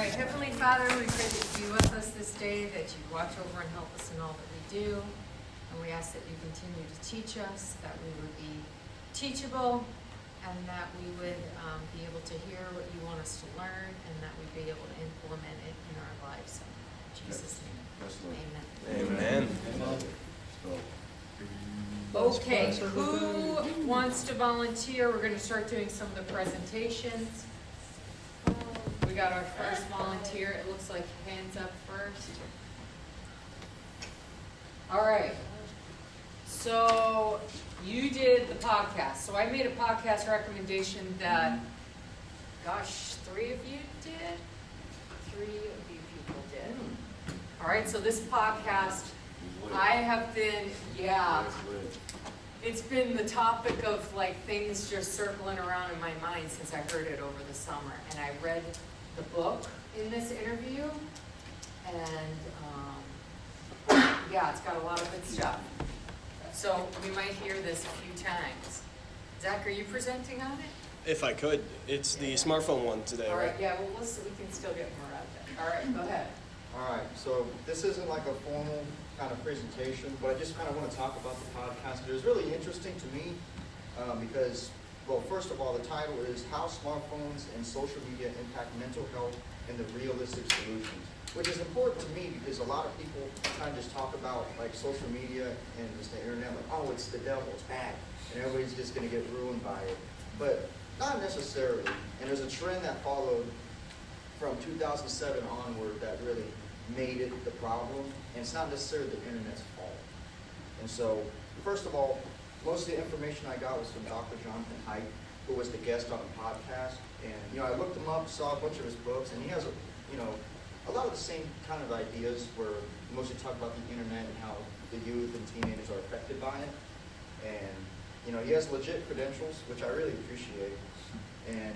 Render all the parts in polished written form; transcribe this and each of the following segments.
right, Heavenly Father, we pray that you be with us this day, that you watch over and help us in all that we do. And we ask that you continue to teach us, that we would be teachable, and that we would be able to hear what you want us to learn, and that we'd be able to implement it in our lives. In Jesus' name, amen. Okay, who wants to volunteer? We're going to start doing some of the presentations. We got our first volunteer. It looks like hands up first. All right. So you did the podcast. So I made a podcast recommendation that, gosh, 3 of you did? 3 of you people did. All right, so this podcast, I have been, it's been the topic of like things just circling around in my mind since I heard it over the summer. And I read the book in this interview, and it's got a lot of good stuff. So we might hear this a few times. Zach, are you presenting on it? If I could. It's the smartphone one today, All right? right, yeah, well, we can still get more out of it. All right, go ahead. All right, so this isn't like a formal kind of presentation, but I just kind of want to talk about the podcast. It was really interesting to me because, well, first of all, the title is How Smartphones and Social Media Impact Mental Health and the Realistic Solutions, which is important to me because a lot of people kind of just talk about like social media and just the internet, like, oh, it's the devil, it's bad, and everybody's just going to get ruined by it. But not necessarily. And there's a trend that followed from 2007 onward that really made it the problem, and it's not necessarily the internet's fault. And so, first of all, most of the information I got was from Dr. Jonathan Haidt, who was the guest on the podcast. And I looked him up, saw a bunch of his books, and he has a lot of the same kind of ideas where he mostly talk about the internet and how the youth and teenagers are affected by it. And he has legit credentials, which I really appreciate. And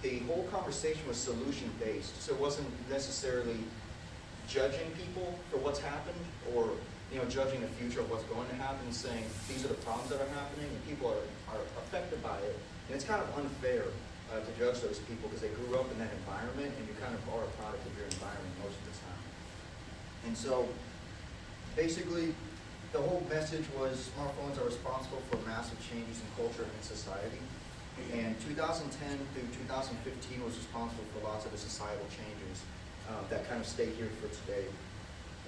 the whole conversation was solution-based, so it wasn't necessarily judging people for what's happened or judging the future of what's going to happen, saying these are the problems that are happening and people are affected by it. And it's kind of unfair to judge those people because they grew up in that environment and you kind of are a product of your environment most of the time. And so basically the whole message was smartphones are responsible for massive changes in culture and in society. And 2010 through 2015 was responsible for lots of the societal changes that kind of stay here for today.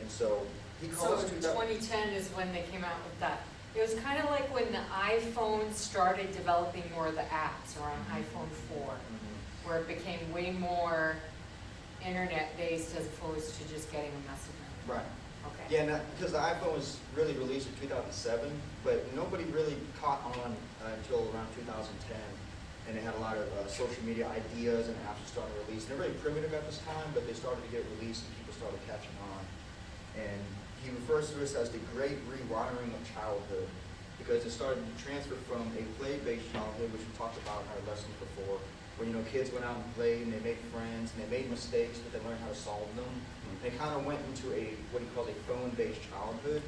And so he calls 2010 is when they came out with that. It was kind of like when the iPhone started developing more of the apps around iPhone 4, where it became way more internet-based as opposed to just getting a message. Right. Okay. Yeah, because the iPhone was really released in 2007, but nobody really caught on until around 2010. And they had a lot of social media ideas and apps that started to release. And they're really primitive at this time, but they started to get released and people started catching on. And he refers to this as the great rewiring of childhood because it started to transfer from a play-based childhood, which we talked about in our lessons before, where kids went out and played and they made friends and they made mistakes, but they learned how to solve them. And it kind of went into what he calls a phone-based childhood,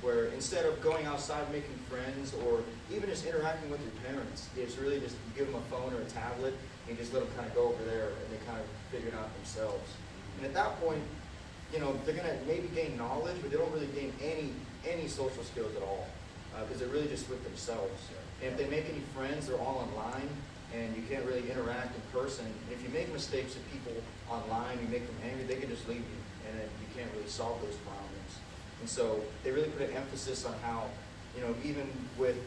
where instead of going outside making friends or even just interacting with your parents, it's really just give them a phone or a tablet and just let them kind of go over there and they kind of figure it out themselves. And at that point, they're going to maybe gain knowledge, but they don't really gain any social skills at all because they're really just with themselves. And if they make any friends, they're all online and you can't really interact in person. And if you make mistakes with people online, you make them angry, they can just leave you and then you can't really solve those problems. And so they really put an emphasis on how, even with,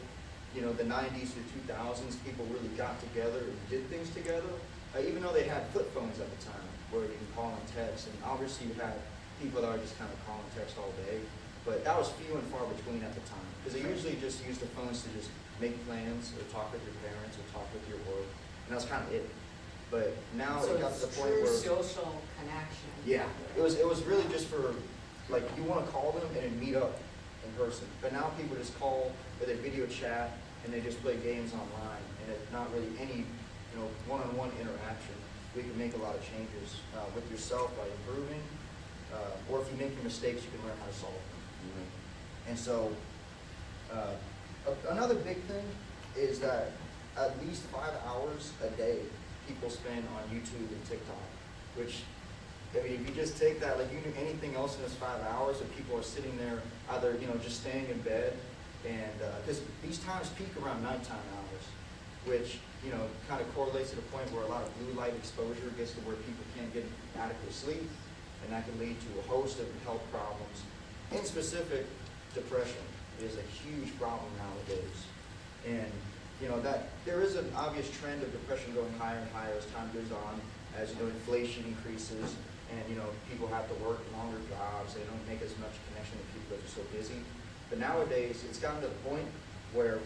the 90s to 2000s, people really got together and did things together, even though they had flip phones at the time where you can call and text. And obviously you had people that are just kind of call and text all day, but that was few and far between at the time because they usually just used the phones to just make plans or talk with your parents or talk with your work, and that's kind of it. But now So it got to the point true where social connection. yeah, it was really just for like you want to call them and then meet up in person. But now people just call or they video chat and they just play games online, and it's not really any one-on-one interaction. We can make a lot of changes with yourself by improving, or if you make your mistakes, you can learn how to solve them. And so another big thing is that at least 5 hours a day people spend on YouTube and TikTok. which, I mean, if you just take that, like you do anything else in this 5 hours, and people are sitting there either, just staying in bed, and, because these times peak around nighttime hours, which, kind of correlates to the point where a lot of blue light exposure gets to where people can't get adequate sleep, and that can lead to a host of health problems. In specific, depression is a huge problem nowadays. And, that there is an obvious trend of depression going higher and higher as time goes on, as, inflation increases, and, people have to work longer jobs, they don't make as much connection with people that are so busy. But nowadays, it's gotten to the point where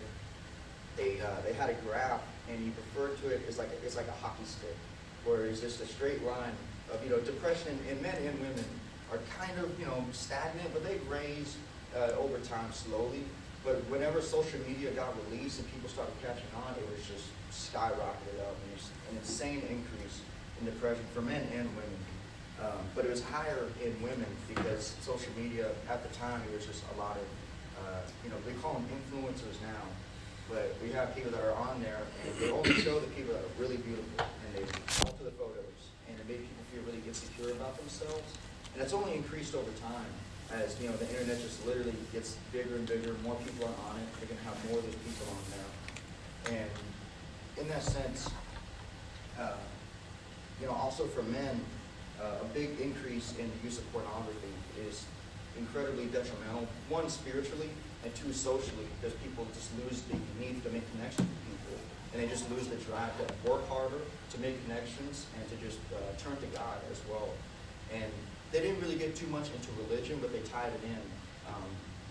they had a graph, and you refer to it as it's like a hockey stick, where it's just a straight line of, depression in men and women are kind of, stagnant, but they've raised over time slowly. But whenever social media got released and people started catching on, it was just skyrocketed up, and it's an insane increase in depression for men and women. But it was higher in women because social media, at the time, it was just a lot of, we call them influencers now, but we have people that are on there, and they only show the people that are really beautiful, and they alter the photos, and it made people feel really insecure about themselves. And it's only increased over time as, the internet just literally gets bigger and bigger, more people are on it, they're going to have more of those people on there. And in that sense, also for men, a big increase in the use of pornography is incredibly detrimental. One, spiritually, and two, socially, because people just lose the need to make connections with people, and they just lose the drive to work harder, to make connections, and to just turn to God as well. And they didn't really get too much into religion, but they tied it in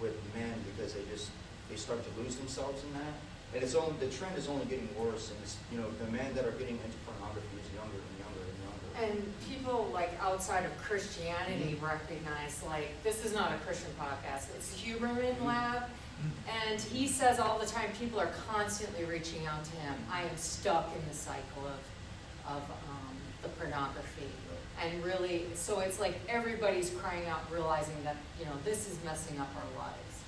with men because they start to lose themselves in that. And the trend is only getting worse, and it's, the men that are getting into pornography is younger and younger and younger. And people outside of Christianity recognize this is not a Christian podcast. It's Huberman Lab, and he says all the time people are constantly reaching out to him. I am stuck in the cycle of the pornography, and really, so it's like everybody's crying out, realizing that this is messing up our lives.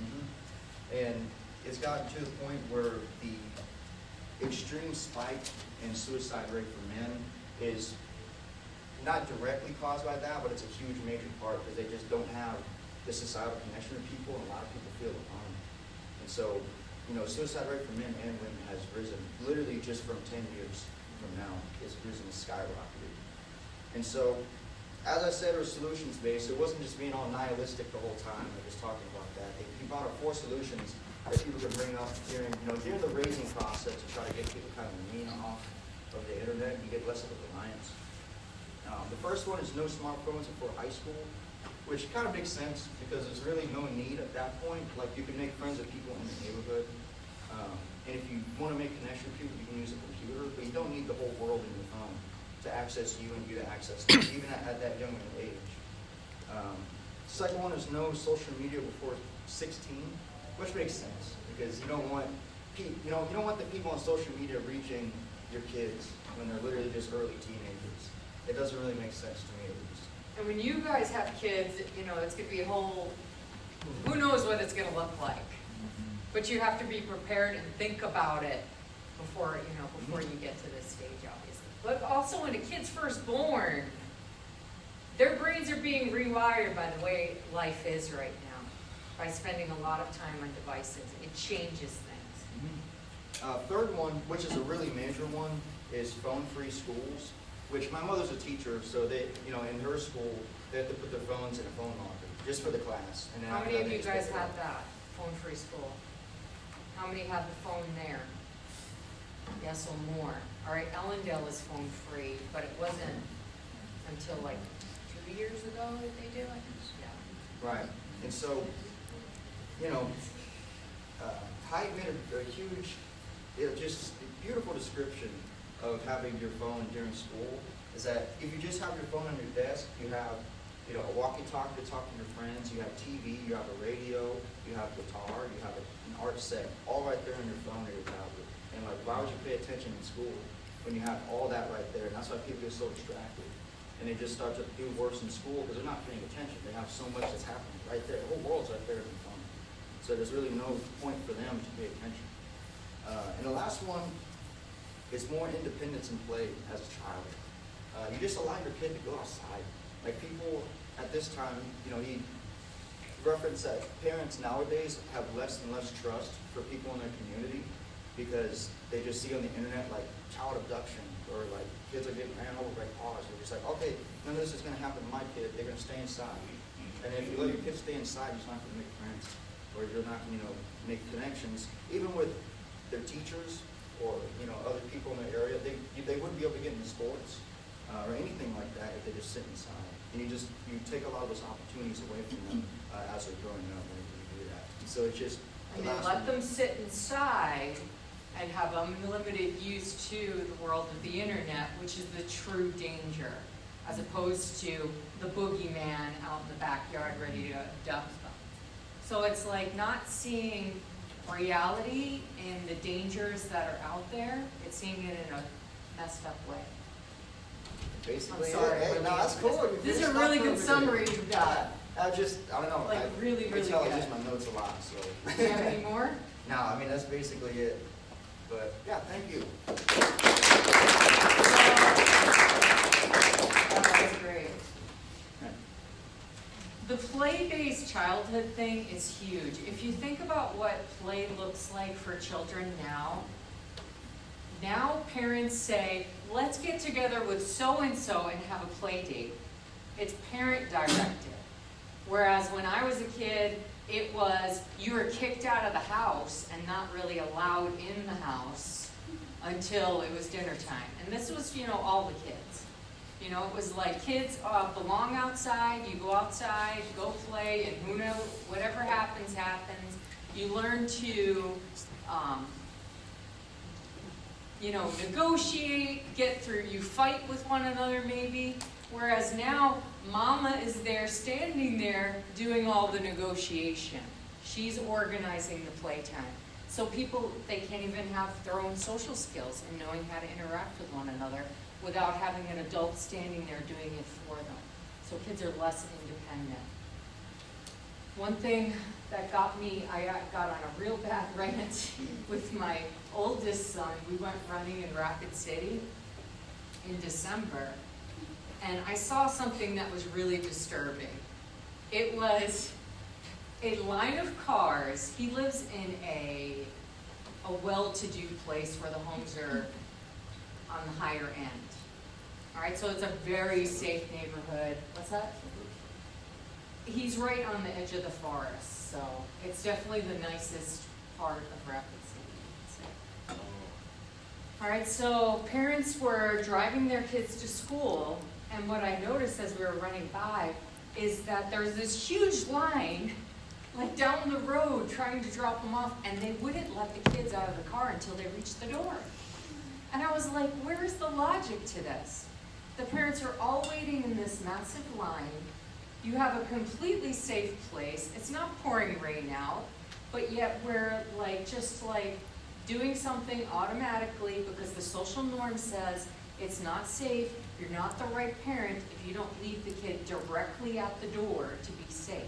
Mm-hmm. And it's gotten to the point where the extreme spike in suicide rate for men is not directly caused by that, but it's a huge major part because they just don't have the societal connection with people, and a lot of people feel alone. And so, suicide rate for men and women has risen literally just from 10 years from now. It's risen skyrocketed. And so, as I said, it was solutions-based. It wasn't just being all nihilistic the whole time, like just talking about that. He brought up 4 solutions that people could bring up during the raising process to try to get people kind of wean off of the internet and get less of a reliance. The first one is no smartphones before high school, which kind of makes sense because there's really no need at that point. Like, you can make friends with people in the neighborhood, and if you want to make connection with people, you can use a computer, but you don't need the whole world in your phone to access you and you to access them, even at that young an age. Second one is no social media before 16, which makes sense because you don't want the people on social media reaching your kids when they're literally just early teenagers. It doesn't really make sense to me, at least. And when you guys have kids, it's going to be a whole, who knows what it's going to look like. But you have to be prepared and think about it before you get to this stage, obviously. But also when a kid's first born, their brains are being rewired by the way life is right now, by spending a lot of time on devices. It changes things. Third one, which is a really major one, is phone-free schools, which my mother's a teacher, so they, in her school, they have to put their phones in a phone locker, just for the class. And then How many of you guys have had that, phone-free school? How many had the phone there? Yes or more. All right, Ellendale is phone-free, but it wasn't until 2 years ago that they do it? Yeah. Right, and so, Hyde made a huge, just beautiful description of having your phone during school, is that if you just have your phone on your desk, you have a walkie-talkie to talk to your friends, you have TV, you have a radio, you have guitar, you have an art set, all right there on your phone or your tablet. And why would you pay attention in school when you have all that right there? And that's why people get so distracted. And they just start to do worse in school because they're not paying attention. They have so much that's happening right there. The whole world's right there in the phone. So there's really no point for them to pay attention. And the last one is more independence in play as a child. you just allow your kid to go outside. Like people at this time, he referenced that parents nowadays have less and less trust for people in their community because they just see on the internet like child abduction or like kids are getting ran over by cars. They're just like, okay, none of this is going to happen to my kid. They're going to stay inside. And if you let your kids stay inside, you're not going to make friends, or you're not going to, make connections, even with their teachers or other people in the area. They wouldn't be able to get into sports or anything like that if they just sit inside. And you take a lot of those opportunities away from them as they're growing up when you do that. And so it's just. And then let them sit inside and have unlimited use to the world of the internet, which is the true danger, as opposed to the boogeyman out in the backyard ready to abduct them. So it's like not seeing reality in the dangers that are out there, it's seeing it in a messed up way. Basically, I'm sorry. hey, no, that's cool. This is a really good summary you've got. I don't know. Like really, really good. I good. use my notes a lot, so. Do you have any more? No, I mean, that's basically it. But, yeah, thank you. That was great. The play-based childhood thing is huge. If you think about what play looks like for children now parents say, let's get together with so-and-so and have a play date. It's parent directed. Whereas when I was a kid, it was you were kicked out of the house and not really allowed in the house until it was dinner time. And this was, all the kids. It was like kids belong outside, you go outside, go play, and who knows, whatever happens, happens. You learn to, negotiate, get through, you fight with one another maybe. Whereas now, mama is there, standing there, doing all the negotiation. She's organizing the playtime. So people, they can't even have their own social skills and knowing how to interact with one another without having an adult standing there doing it for them. So kids are less independent. One thing that got me, I got on a real bad rant with my oldest son. We went running in Rapid City in December, and I saw something that was really disturbing. It was a line of cars. He lives in a well-to-do place where the homes are on the higher end. All right, so it's a very safe neighborhood. What's that? He's right on the edge of the forest, so it's definitely the nicest part of Rapid City, I'd say. All right, so parents were driving their kids to school, and what I noticed as we were running by is that there's this huge line like down the road trying to drop them off, and they wouldn't let the kids out of the car until they reached the door. And I was like, where is the logic to this? The parents are all waiting in this massive line. You have a completely safe place. It's not pouring rain out, but yet we're just doing something automatically because the social norm says it's not safe, you're not the right parent if you don't leave the kid directly out the door to be safe.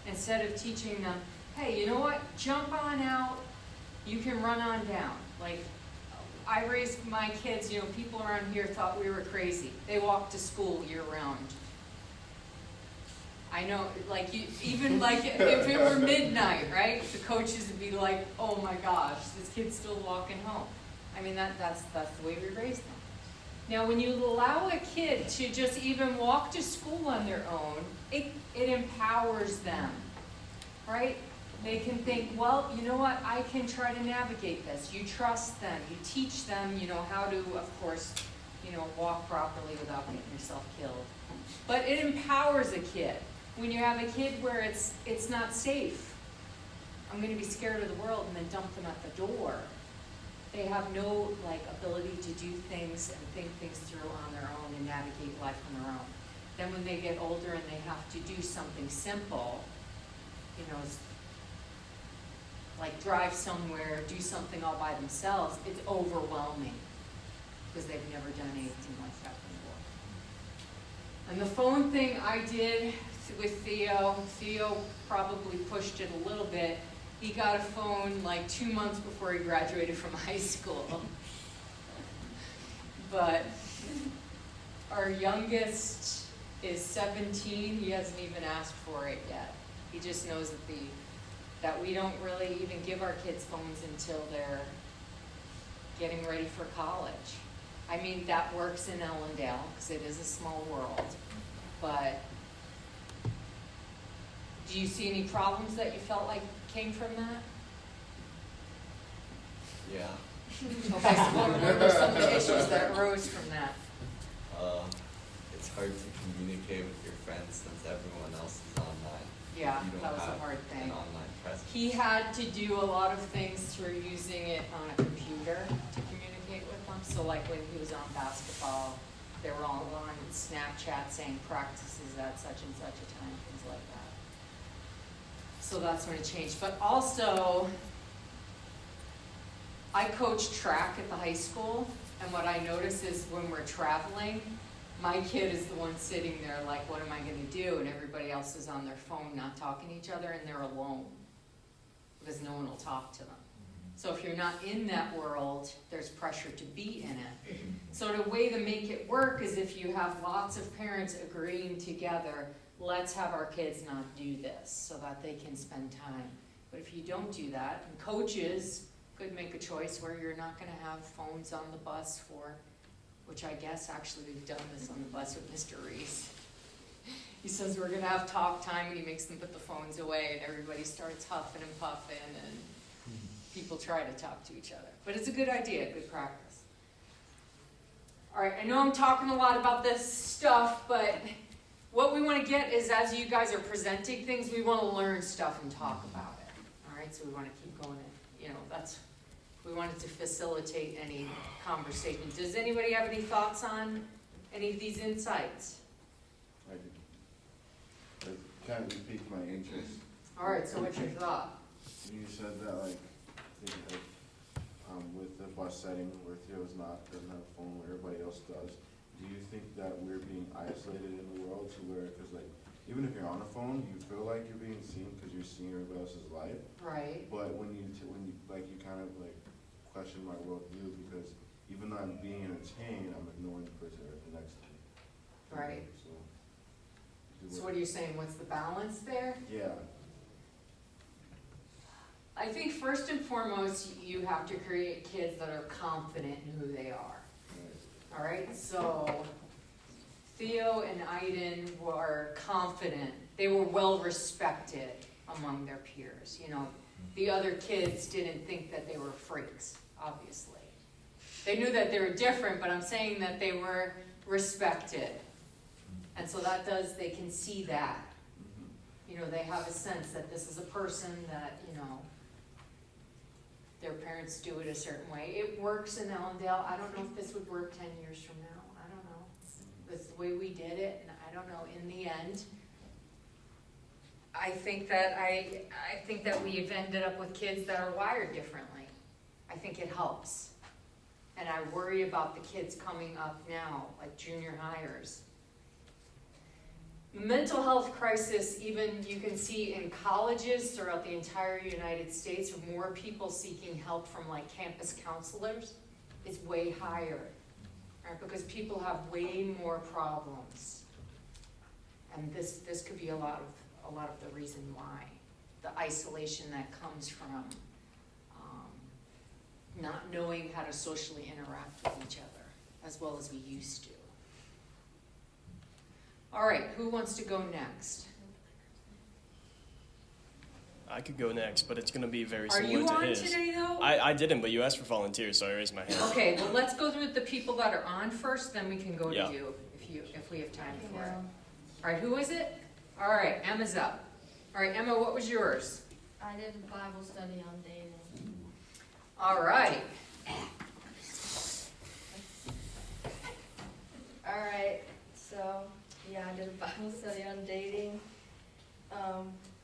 Instead of teaching them, hey, you know what, jump on out, you can run on down. I raised my kids, people around here thought we were crazy. They walked to school year round. I know, even if it were midnight, right? The coaches would be like, oh my gosh, this kid's still walking home. I mean, that's the way we raised them. Now, when you allow a kid to just even walk to school on their own, it empowers them, right? They can think, well, you know what, I can try to navigate this. You trust them, you teach them, how to, of course, walk properly without getting yourself killed. But it empowers a kid. When you have a kid where it's not safe, I'm going to be scared of the world, and then dump them at the door. They have no ability to do things and think things through on their own and navigate life on their own. Then when they get older and they have to do something simple, like drive somewhere, do something all by themselves, it's overwhelming because they've never done anything like that before. And the phone thing I did with Theo probably pushed it a little bit. He got a phone 2 months before he graduated from high school. But Our youngest is 17, he hasn't even asked for it yet. He just knows that we don't really even give our kids phones until they're getting ready for college. I mean, that works in Ellendale, because it is a small world, but do you see any problems that you felt like came from that? Yeah. Okay, so what were some of the issues that arose from that? It's hard to communicate with your friends since everyone else is online. Yeah, You don't that was have a hard thing. An online presence. He had to do a lot of things through using it on a computer to communicate with them. So like when he was on basketball, they were all on Snapchat saying practices at such and such a time, things like that. So that's when it changed. But also, I coach track at the high school, and what I notice is when we're traveling, my kid is the one sitting there like, what am I gonna do? And everybody else is on their phone, not talking to each other, and they're alone because no one will talk to them. So if you're not in that world, there's pressure to be in it. So the way to make it work is if you have lots of parents agreeing together, let's have our kids not do this so that they can spend time. But if you don't do that, and coaches could make a choice where you're not gonna have phones on the bus for, which I guess actually we've done this on the bus with Mr. Reese. He says we're gonna have talk time, and he makes them put the phones away, and everybody starts huffing and puffing, and people try to talk to each other. But it's a good idea, good practice. All right, I know I'm talking a lot about this stuff, but what we want to get is, as you guys are presenting things, we want to learn stuff and talk about it. All right, so we want to keep going. We wanted to facilitate any conversation. Does anybody have any thoughts on any of these insights? I do. It kind of piqued my interest. All right, so what's your thought? You said that, like, with the bus setting where Theo doesn't have a phone where everybody else does, do you think that we're being isolated in the world to where, because, like, even if you're on a phone, you feel like you're being seen because you're seeing everybody else's life. Right. But when you kind of, like, question my worldview, because even though I'm being entertained, I'm ignoring the person next to me. Right. So what are you saying? What's the balance there? Yeah. I think first and foremost, you have to create kids that are confident in who they are. Right. All right, so Theo and Aiden were confident. They were well respected among their peers. You know, the other kids didn't think that they were freaks, obviously. They knew that they were different, but I'm saying that they were respected. And so they can see that. You know, they have a sense that this is a person that, you know, their parents do it a certain way. It works in Ellendale. I don't know if this would work 10 years from now. I don't know. It's the way we did it, and I don't know. In the end, I think that we've ended up with kids that are wired differently. I think it helps. And I worry about the kids coming up now, like junior hires. Mental health crisis, even you can see in colleges throughout the entire United States, more people seeking help from like campus counselors is way higher, right? Because people have way more problems. And this could be a lot of the reason why. The isolation that comes from not knowing how to socially interact with each other as well as we used to. All right, who wants to go next? I could go next, but it's going to be very Are similar you to on his. today, though? I didn't, but you asked for volunteers, so I raised my hand. Okay, well, let's go through the people that are on first, then we can go to Yeah. you if we have time for it. All right, who is it? All right, Emma's up. All right, Emma, what was yours? I did a Bible study on dating. All right. All right, so yeah, I did a Bible study on dating.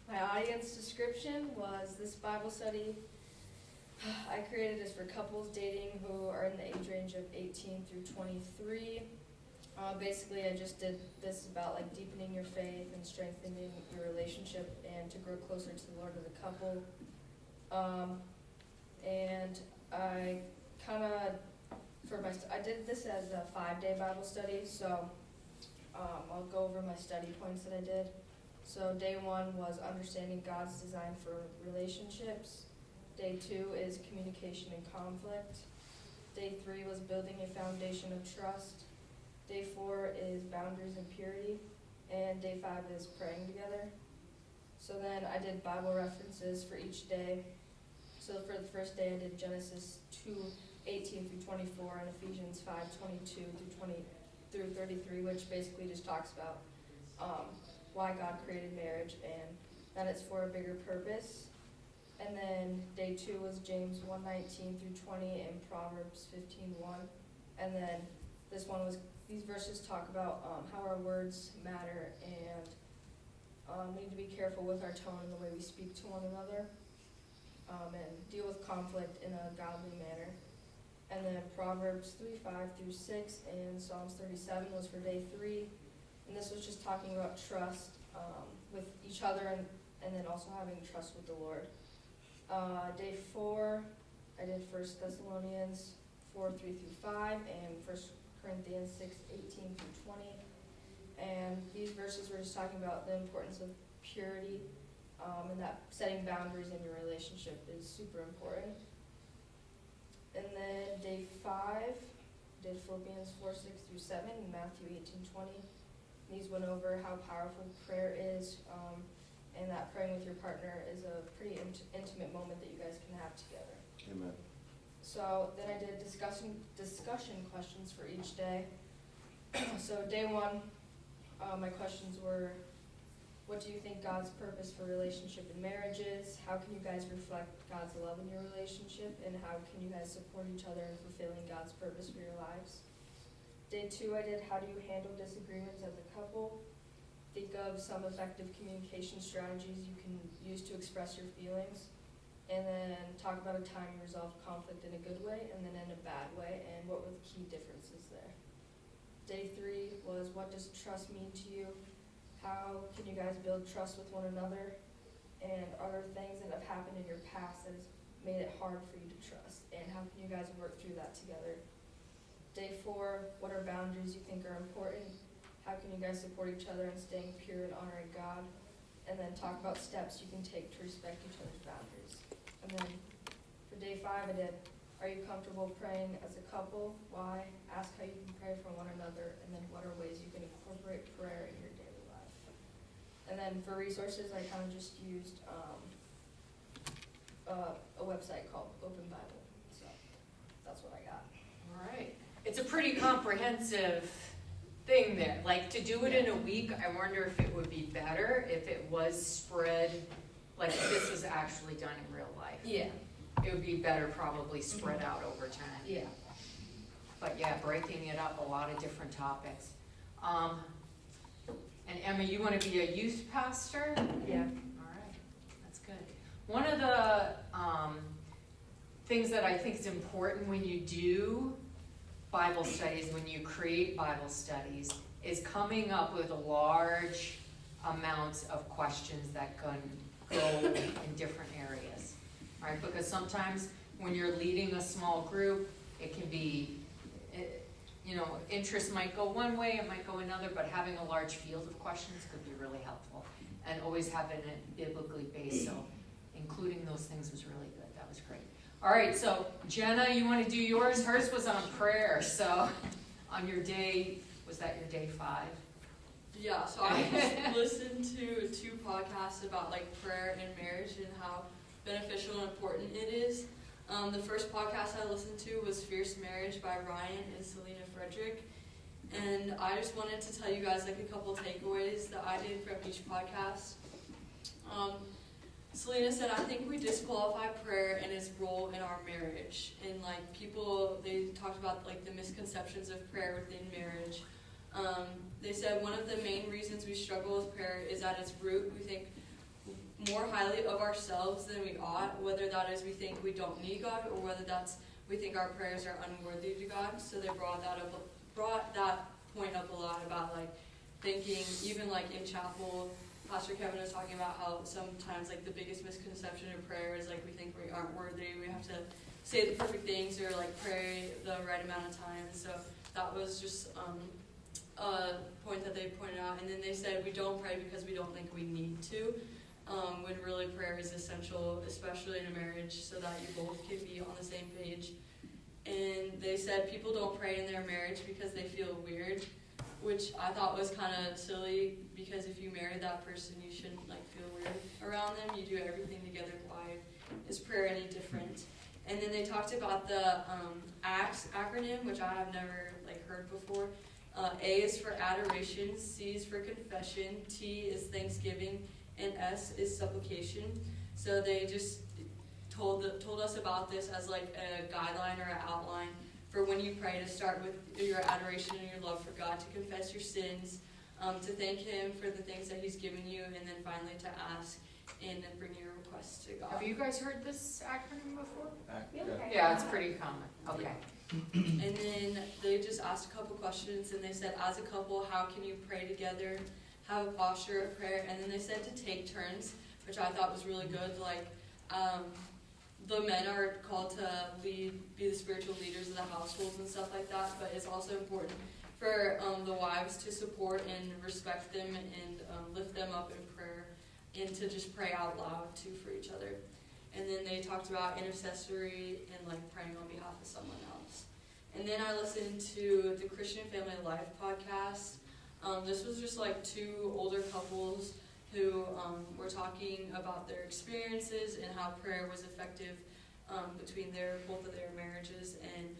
My audience description was this Bible study I created is for couples dating who are in the age range of 18 through 23. Basically, I just did this about like deepening your faith and strengthening your relationship and to grow closer to the Lord as a couple. And I kind of I did this as a 5-day Bible study, so I'll go over my study points that I did. So day 1 was understanding God's design for relationships. Day 2 is communication and conflict. Day 3 was building a foundation of trust. Day 4 is boundaries and purity. And day 5 is praying together. So then I did Bible references for each day. So for the first day I did Genesis 2:18 through 24 and Ephesians 5:22 through 33, which basically just talks about why God created marriage and that it's for a bigger purpose. And then day 2 was James 1:19 through 20 and Proverbs 15:1. And then these verses talk about how our words matter and we need to be careful with our tone and the way we speak to one another and deal with conflict in a godly manner. And then Proverbs 3:5 through 6 and Psalms 37 was for day 3. And this was just talking about trust with each other and then also having trust with the Lord. Day 4, I did 1 Thessalonians 4:3 through 5 and 1 Corinthians 6:18 through 20. And these verses were just talking about the importance of purity and that setting boundaries in your relationship is super important. And then day 5, did Philippians 4:6 through 7 and Matthew 18:20. These went over how powerful prayer is and that praying with your partner is a pretty intimate moment that you guys can have together. Amen. So then I did discussion questions for each day. So day 1, my questions were, what do you think God's purpose for relationship and marriage is? How can you guys reflect God's love in your relationship? And how can you guys support each other in fulfilling God's purpose for your lives? Day 2, I did, how do you handle disagreements as a couple? Think of some effective communication strategies you can use to express your feelings. And then talk about a time you resolved conflict in a good way and then in a bad way, and what were the key differences there. Day 3 was, what does trust mean to you? How can you guys build trust with one another? And are there things that have happened in your past that has made it hard for you to trust? And how can you guys work through that together? Day 4, what are boundaries you think are important? How can you guys support each other in staying pure and honoring God? And then talk about steps you can take to respect each other's boundaries. And then for day 5, I did, are you comfortable praying as a couple? Why? Ask how you can pray for one another. And then what are ways you can incorporate prayer in your daily life? And then for resources, I kind of just used a website called Open Bible. So that's what I got. All right. It's a pretty comprehensive thing there. Like, to do it in a week, I wonder if it would be better if it was spread, like if this was actually done in real life. Yeah. It would be better probably spread out over time. Yeah. But yeah, breaking it up, a lot of different topics. And Emma, you want to be a youth pastor? Yeah. All right, that's good. One of the things that I think is important when you do Bible studies, when you create Bible studies, is coming up with large amounts of questions that can go in different areas, right? Because sometimes when you're leading a small group, it can be, interest might go one way, it might go another, but having a large field of questions could be really helpful. And always having it biblically based, so including those things was really good. That was great. All right, so Jenna, you want to do yours? Hers was on prayer, so on your day, was that your day 5? Yeah, so I just listened to 2 podcasts about like prayer and marriage and how beneficial and important it is. The first podcast I listened to was Fierce Marriage by Ryan and Selena Frederick. And I just wanted to tell you guys like a couple takeaways that I did from each podcast. Selena said, I think we disqualify prayer and its role in our marriage. And like people, they talked about like the misconceptions of prayer within marriage. They said one of the main reasons we struggle with prayer is at its root, we think more highly of ourselves than we ought, whether that is we think we don't need God or whether that's we think our prayers are unworthy to God. So they brought that point up a lot about like thinking, even like in chapel, Pastor Kevin was talking about how sometimes like the biggest misconception of prayer is like we think we aren't worthy, we have to say the perfect things or like pray the right amount of time. So that was just a point that they pointed out. And then they said we don't pray because we don't think we need to, when really prayer is essential, especially in a marriage, so that you both can be on the same page. And they said people don't pray in their marriage because they feel weird, which I thought was kind of silly, because if you marry that person, you shouldn't like feel weird around them. You do everything together. Why is prayer any different? And then they talked about the ACTS acronym, which I have never like heard before. A is for adoration, C is for confession, T is thanksgiving, and S is supplication. So they just told us about this as like a guideline or an outline for when you pray, to start with your adoration and your love for God, to confess your sins, to thank Him for the things that He's given you, and then finally to ask and then bring your requests to God. Have you guys heard this acronym before? Yeah. Yeah, it's pretty common. Okay. And then they just asked a couple questions, and they said, as a couple, how can you pray together, have a posture of prayer? And then they said to take turns, which I thought was really good. Like, the men are called to be the spiritual leaders of the households and stuff like that, but it's also important for the wives to support and respect them and lift them up in prayer, and to just pray out loud too for each other. And then they talked about intercessory and like praying on behalf of someone else. And then I listened to the Christian Family Life podcast. This was just like two older couples who were talking about their experiences and how prayer was effective between both of their marriages. And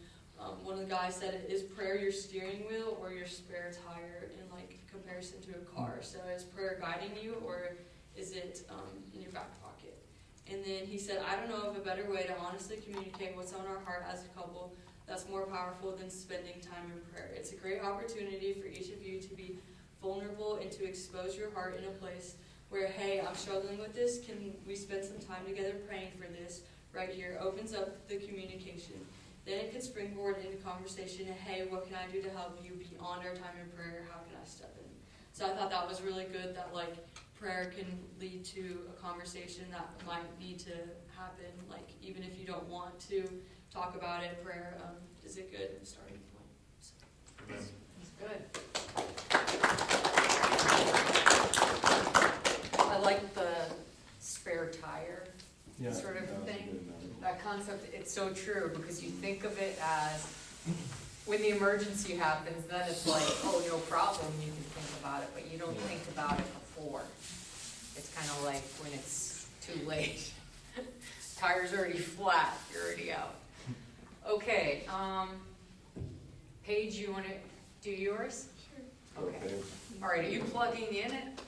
one of the guys said, is prayer your steering wheel or your spare tire in like comparison to a car? So is prayer guiding you, or is it in your back pocket? And then he said, I don't know of a better way to honestly communicate what's on our heart as a couple that's more powerful than spending time in prayer. It's a great opportunity for each of you to be vulnerable and to expose your heart in a place where, hey, I'm struggling with this. Can we spend some time together praying for this? Right here opens up the communication. Then it could springboard into conversation. Hey, what can I do to help you beyond our time in prayer? How can I step in? So I thought that was really good, that like prayer can lead to a conversation that might need to happen. Like even if you don't want to talk about it, prayer is a good starting point. So. That's good. I like the spare tire sort of thing. That concept, it's so true, because you think of it as when the emergency happens, then it's like, oh, no problem, you can think about it, but you don't think about it before. It's kind of like when it's too late. Tire's already flat, you're already out. Okay, Paige, you want to do yours? Sure. Okay. All right, are you plugging in it?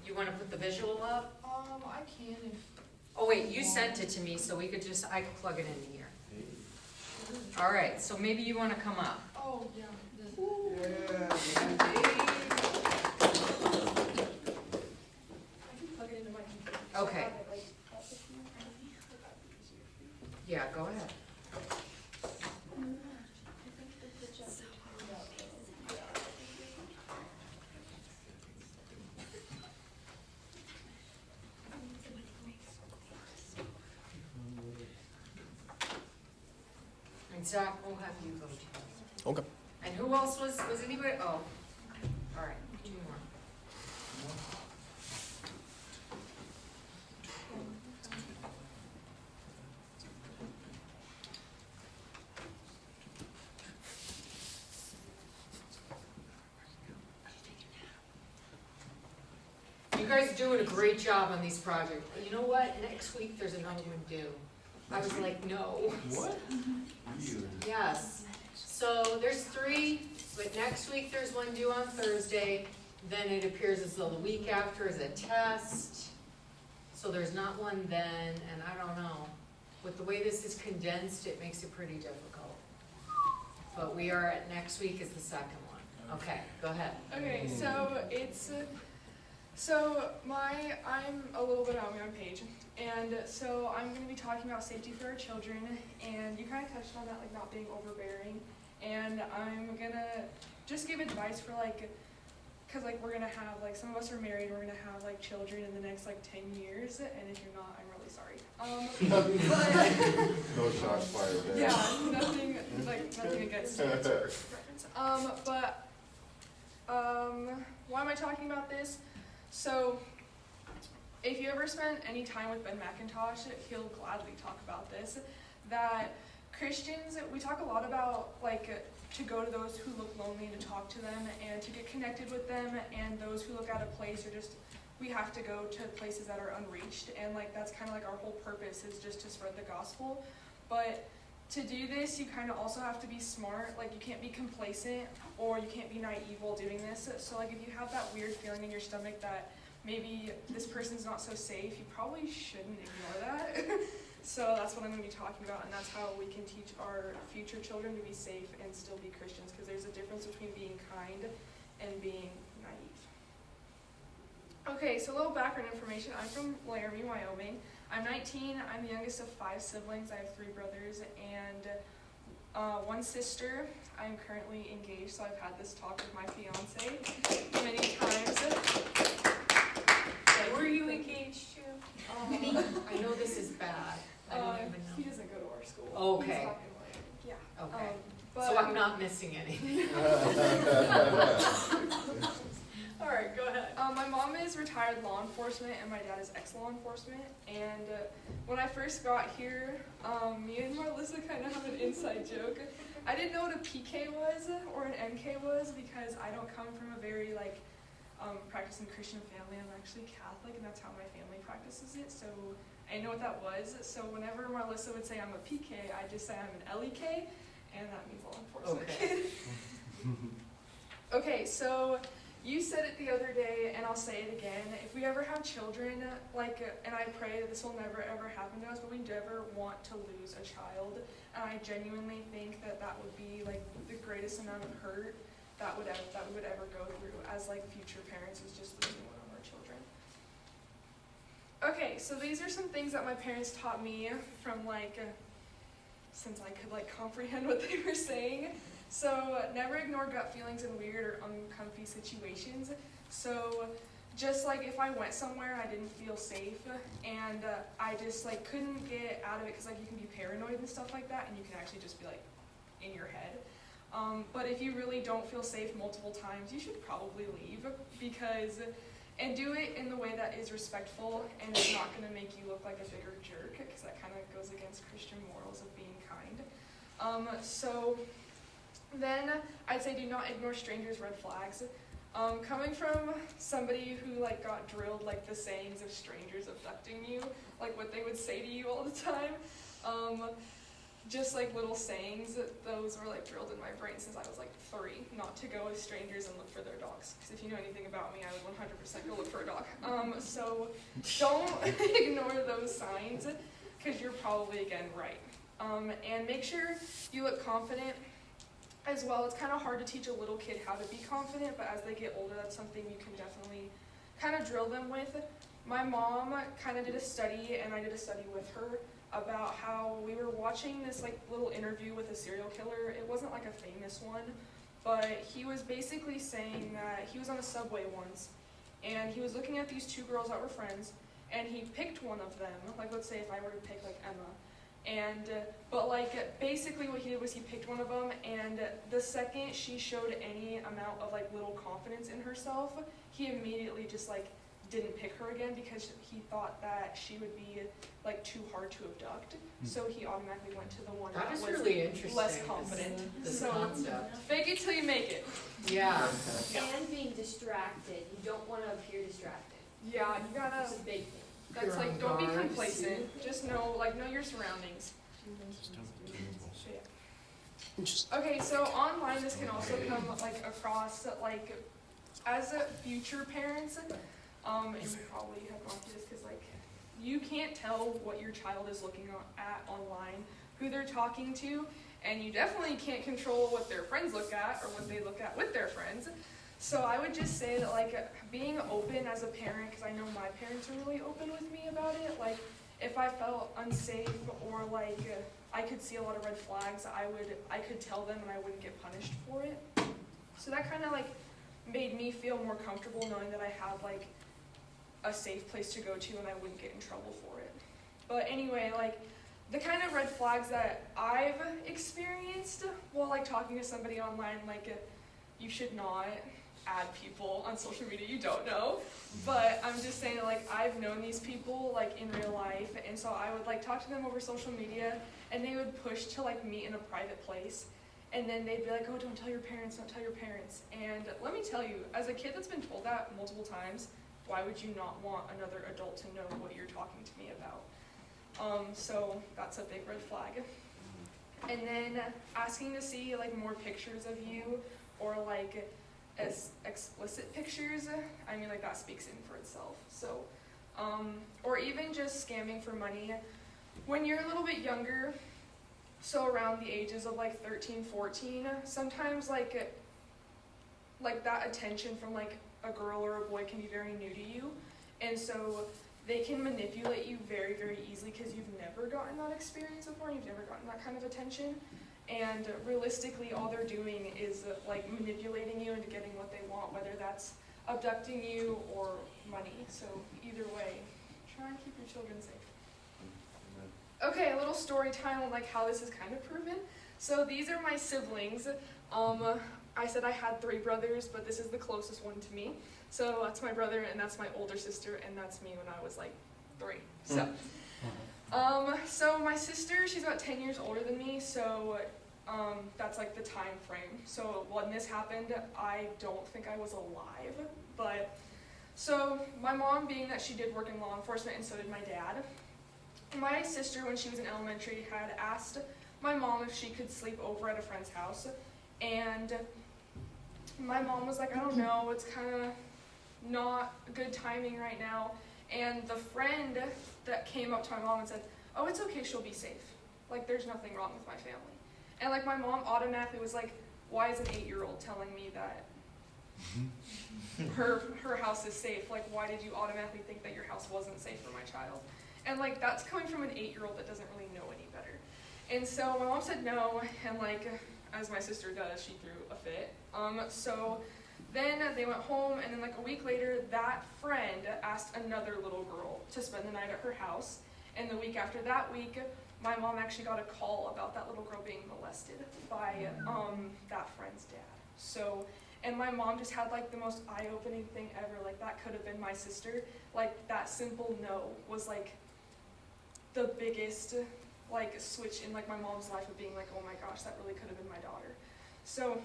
You want to put the visual up? I can if. Oh wait, you sent it to me, so we could just, I could plug it in here. All right, so maybe you want to come up. Oh, yeah. Yeah. I can plug it into my computer. Okay. Yeah, go ahead. And Zach, we'll have you go too. Okay. And who else was anybody? Oh, all right, two more. You guys are doing a great job on these projects. You know what? Next week there's another one due. I was like, no. What? Yes. So there's 3, but next week there's one due on Thursday. Then it appears as though the week after is a test. So there's not one then, and I don't know. With the way this is condensed, it makes it pretty difficult. But we are at next week is the second one. Okay, go ahead. Okay, so it's I'm a little bit on my own page, and so I'm going to be talking about safety for our children, and you kind of touched on that, like not being overbearing, and I'm gonna just give advice for like because like we're gonna have like some of us are married, we're gonna have like children in the next like 10 years, and if you're not, I'm really sorry. But No shots fired there. yeah, nothing against Thurber reference. Why am I talking about this? So, if you ever spent any time with Ben McIntosh, he'll gladly talk about this. That Christians, we talk a lot about like to go to those who look lonely and to talk to them and to get connected with them, and those who look out of place, or just we have to go to places that are unreached, and like that's kind of like our whole purpose is just to spread the gospel. But to do this, you kind of also have to be smart. Like you can't be complacent or you can't be naive while doing this. So like if you have that weird feeling in your stomach that maybe this person's not so safe, you probably shouldn't ignore that. So that's what I'm going to be talking about, and that's how we can teach our future children to be safe and still be Christians, because there's a difference between being kind and being naive. Okay, so a little background information. I'm from Laramie, Wyoming. I'm 19. I'm the youngest of 5 siblings. I have 3 brothers and 1 sister. I'm currently engaged, so I've had this talk with my fiance many times. Were you engaged to? I know this is bad. I don't even know. He doesn't go to our school. Okay. He's talking like, yeah. Okay. But, So I'm not missing anything. All right, go ahead. My mom is retired law enforcement and my dad is ex-law enforcement. And when I first got here, me and Marlissa kind of have an inside joke. I didn't know what a PK was or an MK was because I don't come from a very practicing Christian family. I'm actually Catholic, and that's how my family practices it. So I know what that was. So whenever Marlissa would say I'm a PK, I just say I'm an LEK, and that means law enforcement. Okay. Okay, so you said it the other day, and I'll say it again. If we ever have children, and I pray that this will never ever happen to us, but we never want to lose a child. And I genuinely think that that would be like the greatest amount of hurt that we would ever go through as like future parents, is just losing one of our children. Okay, so these are some things that my parents taught me from since I could comprehend what they were saying. So never ignore gut feelings in weird or uncomfy situations. So just if I went somewhere I didn't feel safe and I just couldn't get out of it, because you can be paranoid and stuff like that, and you can actually just be in your head. But if you really don't feel safe multiple times, you should probably leave, and do it in the way that is respectful and is not going to make you look like a bigger jerk, because that kind of goes against Christian morals of being kind. So then I'd say do not ignore strangers' red flags. Coming from somebody who got drilled the sayings of strangers abducting you, what they would say to you all the time. Just little sayings, those were drilled in my brain since I was 3, not to go with strangers and look for their dogs. Because if you know anything about me, I would 100% go look for a dog. So don't ignore those signs, because you're probably, again, right. And make sure you look confident as well. It's kind of hard to teach a little kid how to be confident, but as they get older, that's something you can definitely kind of drill them with. My mom kind of did a study, and I did a study with her, about how we were watching this little interview with a serial killer. It wasn't a famous one, but he was basically saying that he was on a subway once, and he was looking at these 2 girls that were friends, and he picked one of them. Let's say if I were to pick Emma. And, but basically what he did was he picked one of them, and the second she showed any amount of little confidence in herself, he immediately just didn't pick her again, because he thought that she would be too hard to abduct. So he automatically went to the one that That is was really interesting. less confident. This So concept. fake it till you make it. Yeah. And being distracted. You don't want to appear distracted. Yeah, you gotta. It's a big thing. That's You're on don't be guard. complacent. Just know your surroundings. So, yeah. Okay, so online this can also come across as a future parents, and you probably have gone through this, because you can't tell what your child is looking at online, who they're talking to, and you definitely can't control what their friends look at or what they look at with their friends. So I would just say that being open as a parent, because I know my parents are really open with me about it. If I felt unsafe or I could see a lot of red flags, I could tell them and I wouldn't get punished for it. So that kind of made me feel more comfortable knowing that I had like a safe place to go to and I wouldn't get in trouble for it. But anyway, like the kind of red flags that I've experienced while like talking to somebody online, like you should not add people on social media you don't know. But I'm just saying that like I've known these people like in real life, and so I would like talk to them over social media and they would push to like meet in a private place. And then they'd be like, oh, don't tell your parents, don't tell your parents. And let me tell you, as a kid that's been told that multiple times, why would you not want another adult to know what you're talking to me about? So that's a big red flag. And then asking to see like more pictures of you or like explicit pictures, I mean like that speaks in for itself. So, or even just scamming for money. When you're a little bit younger, so around the ages of like 13, 14, sometimes like that attention from like a girl or a boy can be very new to you. And so they can manipulate you very, very easily because you've never gotten that experience before, you've never gotten that kind of attention. And realistically, all they're doing is like manipulating you into getting what they want, whether that's abducting you or money. So either way, try and keep your children safe. Okay, a little story time on like how this is kind of proven. So these are my siblings. I said I had 3 brothers, but this is the closest one to me. So that's my brother, and that's my older sister, and that's me when I was like 3. So, so my sister, she's about 10 years older than me, so that's like the time frame. So when this happened, I don't think I was alive, but so my mom, being that she did work in law enforcement, and so did my dad, my sister, when she was in elementary, had asked my mom if she could sleep over at a friend's house, and my mom was like, I don't know, it's kind of not good timing right now. And the friend that came up to my mom and said, oh, it's okay, she'll be safe. Like, there's nothing wrong with my family. And like my mom automatically was like, why is an 8-year-old telling me that her house is safe? Like, why did you automatically think that your house wasn't safe for my child? And like, that's coming from an 8-year-old that doesn't really know any better. And so my mom said no, and like, as my sister does, she threw a fit. So then they went home, and then like a week later, that friend asked another little girl to spend the night at her house. And the week after that week, my mom actually got a call about that little girl being molested by that friend's dad. So, and my mom just had like the most eye-opening thing ever. Like, that could have been my sister. Like, that simple no was like the biggest like switch in like my mom's life of being like, oh my gosh, that really could have been my daughter. So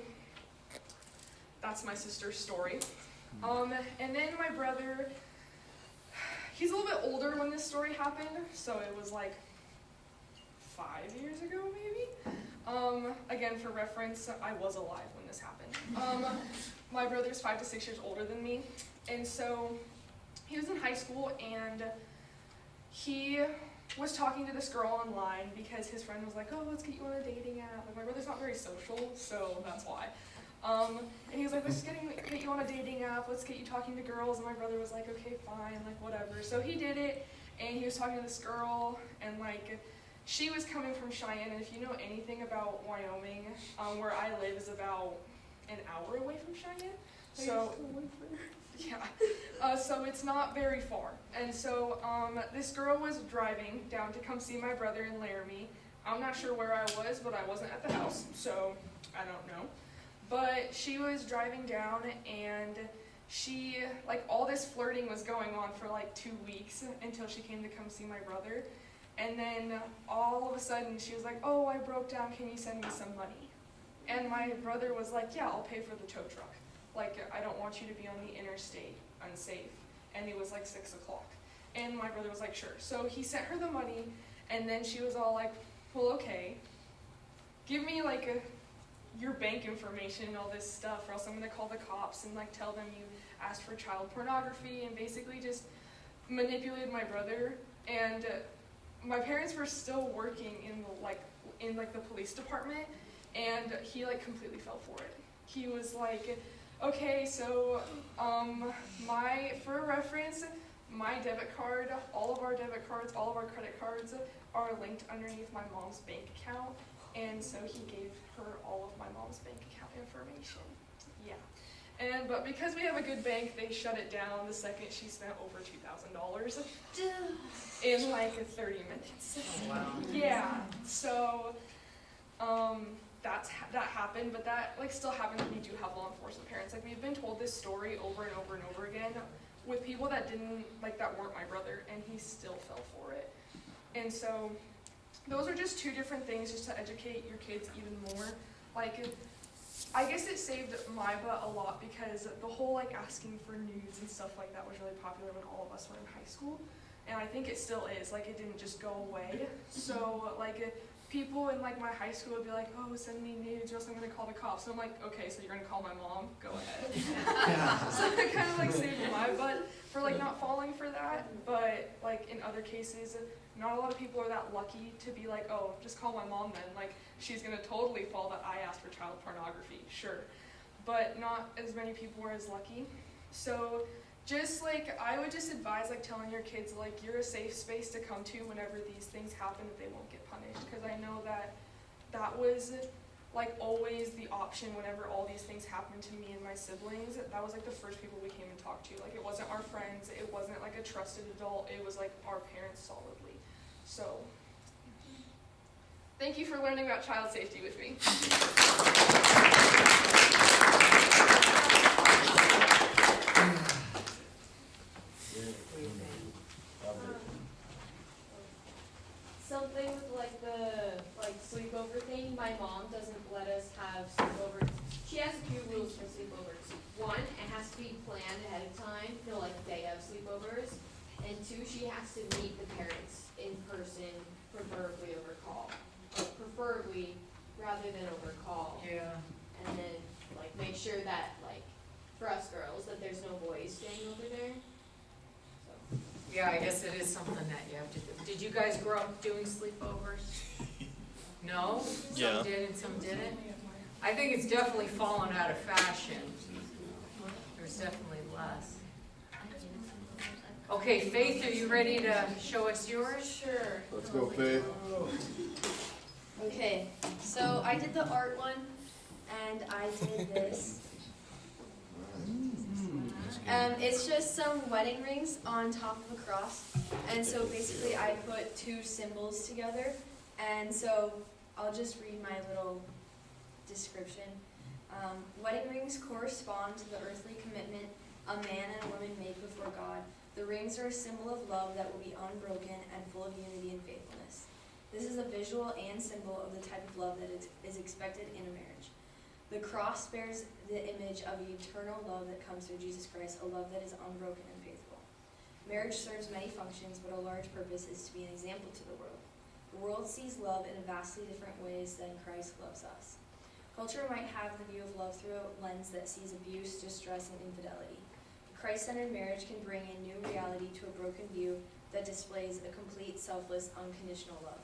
that's my sister's story. And then my brother, he's a little bit older when this story happened, so it was like 5 years ago maybe. Again, for reference, I was alive when this happened. My brother's 5 to 6 years older than me, and so he was in high school, and he was talking to this girl online because his friend was like, oh, let's get you on a dating app. Like, my brother's not very social, so that's why. And he was like, let's get you on a dating app, let's get you talking to girls. And my brother was like, okay, fine, like whatever. So he did it, and he was talking to this girl, and like, she was coming from Cheyenne, and if you know anything about Wyoming, where I live is about an hour away from Cheyenne. So, yeah, so it's not very far. And so this girl was driving down to come see my brother in Laramie. I'm not sure where I was, but I wasn't at the house, so I don't know. But she was driving down, and she, like, all this flirting was going on for like 2 weeks until she came to come see my brother. And then all of a sudden she was like, oh, I broke down, can you send me some money? And my brother was like, yeah, I'll pay for the tow truck. Like, I don't want you to be on the interstate unsafe. And it was like 6 o'clock. And my brother was like, sure. So he sent her the money, and then she was all like, well, okay, give me like your bank information and all this stuff, or else I'm gonna call the cops and like tell them you asked for child pornography, and basically just manipulated my brother. And my parents were still working in the police department, and he like completely fell for it. He was like, okay, so for reference, my debit card, all of our debit cards, all of our credit cards are linked underneath my mom's bank account, and so he gave her all of my mom's bank account information. Yeah. But because we have a good bank, they shut it down the second she spent over $2,000 in like 30 minutes. Oh, wow. Yeah, so that happened, but that like still happens when you do have law enforcement parents. Like we've been told this story over and over and over again with people that weren't my brother, and he still fell for it. And so those are just two different things just to educate your kids even more. Like, I guess it saved my butt a lot because the whole like asking for nudes and stuff like that was really popular when all of us were in high school. And I think it still is, like it didn't just go away. So like people in like my high school would be like, oh, send me nudes or else I'm gonna call the cops. So I'm like, okay, so you're gonna call my mom? Go ahead. So it kind of like saved my butt for like not falling for that. But like in other cases, not a lot of people are that lucky to be like, oh, just call my mom then. Like she's gonna totally fall that I asked for child pornography, sure. But not as many people are as lucky. So just like, I would just advise like telling your kids like you're a safe space to come to whenever these things happen, that they won't get punished. Because I know that was like always the option whenever all these things happened to me and my siblings. That was like the first people we came and talked to. Like it wasn't our friends, it wasn't like a trusted adult, it was like our parents solidly. So, thank you for learning about child safety with me. Something with like the sleepover thing, my mom doesn't let us have sleepovers. She has a few rules for sleepovers. One, it has to be planned ahead of time, like day of sleepovers. And two, she has to meet the parents in person, preferably over call. Or preferably rather than over call. Yeah. And then like make sure that like for us girls that there's no boys staying over there. So. Yeah, I guess it is something that you have to do. Did you guys grow up doing sleepovers? No? Yeah. Some did and some didn't? I think it's definitely fallen out of fashion. There's definitely less. Okay, Faith, are you ready to show us yours? Sure. Let's go, Faith. Okay, so I did the art one, and I did this. It's just some wedding rings on top of a cross, and so basically I put two symbols together, and so I'll just read my little description. Wedding rings correspond to the earthly commitment a man and a woman make before God. The rings are a symbol of love that will be unbroken and full of unity and faithfulness. This is a visual and symbol of the type of love that is expected in a marriage. The cross bears the image of the eternal love that comes through Jesus Christ, a love that is unbroken and faithful. Marriage serves many functions, but a large purpose is to be an example to the world. The world sees love in vastly different ways than Christ loves us. Culture might have the view of love through a lens that sees abuse, distress, and infidelity. A Christ-centered marriage can bring a new reality to a broken view that displays a complete, selfless, unconditional love.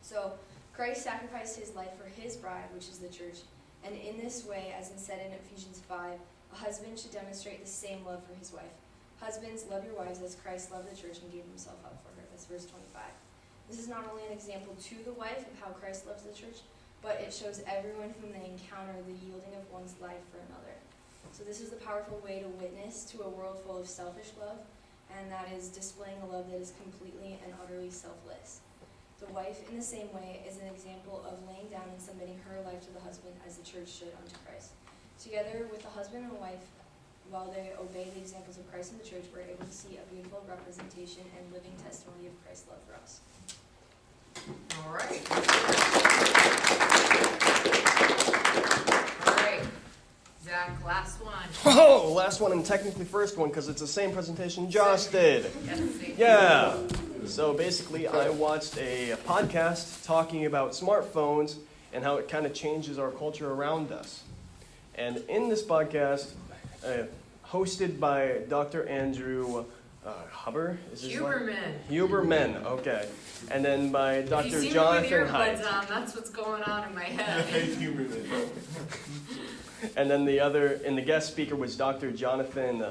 So, Christ sacrificed his life for his bride, which is the church, and in this way, as is said in Ephesians 5, a husband should demonstrate the same love for his wife. Husbands, love your wives as Christ loved the church and gave himself up for her. That's verse 25. This is not only an example to the wife of how Christ loves the church, but it shows everyone whom they encounter the yielding of one's life for another. So this is the powerful way to witness to a world full of selfish love, and that is displaying a love that is completely and utterly selfless. The wife, in the same way, is an example of laying down and submitting her life to the husband as the church should unto Christ. Together with the husband and wife, while they obey the examples of Christ in the church, we're able to see a beautiful representation and living testimony of Christ's love for us. All right. All right. Zach, last one. Oh, last one and technically first one because it's the same presentation Josh did. Yeah. So basically, I watched a podcast talking about smartphones and how it kind of changes our culture around us. And in this podcast, hosted by Dr. Andrew Huber, is his Huberman. Huberman, okay. And then by If you Dr. see me Jonathan with Haidt. earbuds on, that's what's going on in my head. And then the guest speaker was Dr. Jonathan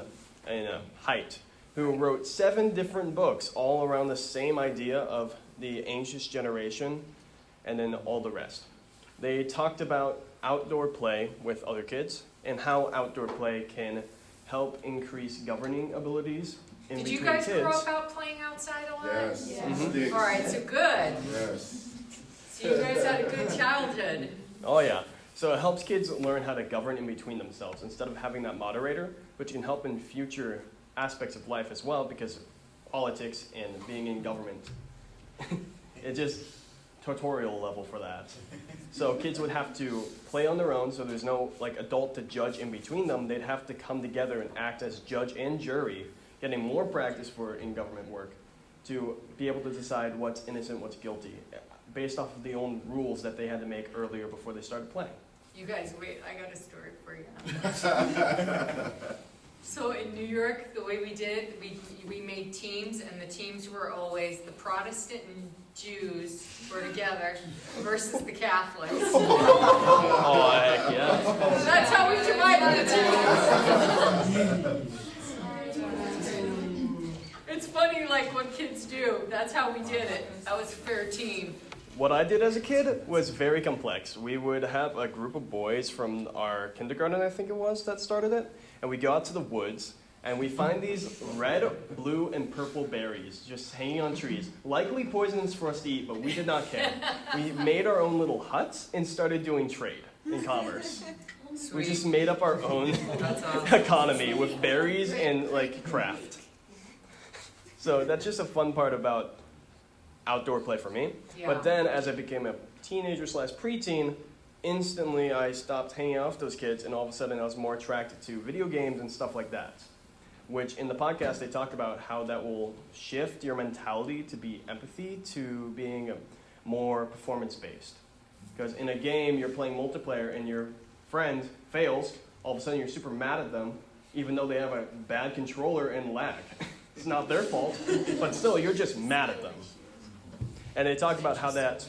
Haidt, who wrote 7 different books all around the same idea of the anxious generation and then all the rest. They talked about outdoor play with other kids, and how outdoor play can help increase governing abilities in Did between you guys kids. grow up out playing outside a lot? Yes. Yeah. Sticks. All right, so good. Yes. So you guys had a good childhood. Oh yeah. So it helps kids learn how to govern in between themselves instead of having that moderator, which can help in future aspects of life as well, because politics and being in government, it's just tutorial level for that. So kids would have to play on their own, so there's no like adult to judge in between them. They'd have to come together and act as judge and jury, getting more practice for in government work to be able to decide what's innocent, what's guilty, based off of the own rules that they had to make earlier before they started playing. You guys, wait, I got a story for you. So in New York, the way we did it, we made teams, and the teams were always the Protestant and Jews were together versus the Catholics. Oh, heck yeah. That's how we divided the teams. It's funny, like, what kids do. That's how we did it. That was a fair team. What I did as a kid was very complex. We would have a group of boys from our kindergarten, I think it was, that started it. And we go out to the woods, and we find these red, blue, and purple berries just hanging on trees. Likely poisonous for us to eat, but we did not care. We made our own little huts and started doing trade and commerce. We just made up our own economy with berries and, like, craft. So that's just a fun part about outdoor play for me. Yeah. But then as I became a teenager / preteen, instantly I stopped hanging out with those kids, and all of a sudden I was more attracted to video games and stuff like that. Which in the podcast they talk about how that will shift your mentality to be empathy to being more performance-based. Because in a game you're playing multiplayer and your friend fails, all of a sudden you're super mad at them, even though they have a bad controller and lag. It's not their fault, but still you're just mad at them. And they talk about how that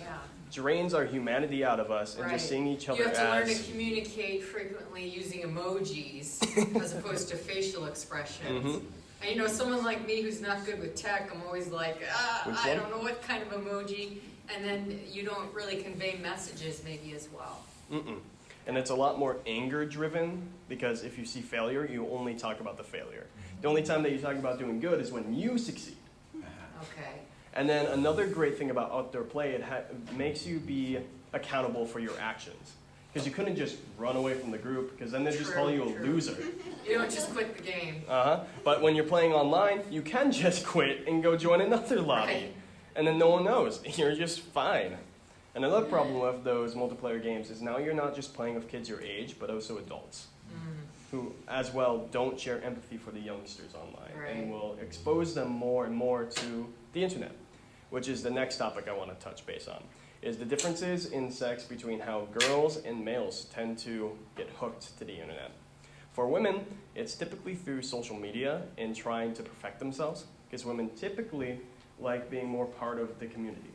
drains our humanity out of us and just seeing each other as... You have to learn to communicate frequently using emojis as opposed to facial expressions. Mm-hmm. And you know, someone like me who's not good with tech, I'm always like, I don't know what kind of emoji, and then you don't really convey messages maybe as well. Mm-mm. And it's a lot more anger-driven, because if you see failure, you only talk about the failure. The only time that you talk about doing good is when you succeed. Okay. And then another great thing about outdoor play, it makes you be accountable for your actions. Because you couldn't just run away from the group, because then they'd just call you a loser. You don't just quit the game. But when you're playing online, you can just quit and go join another lobby. Right. And then no one knows. You're just fine. And another problem with those multiplayer games is now you're not just playing with kids your age, but also adults. Who, as well, don't share empathy for the youngsters online. Right. And will expose them more and more to the internet. Which is the next topic I want to touch base on. Is the differences in sex between how girls and males tend to get hooked to the internet. For women, it's typically through social media and trying to perfect themselves, because women typically like being more part of the community.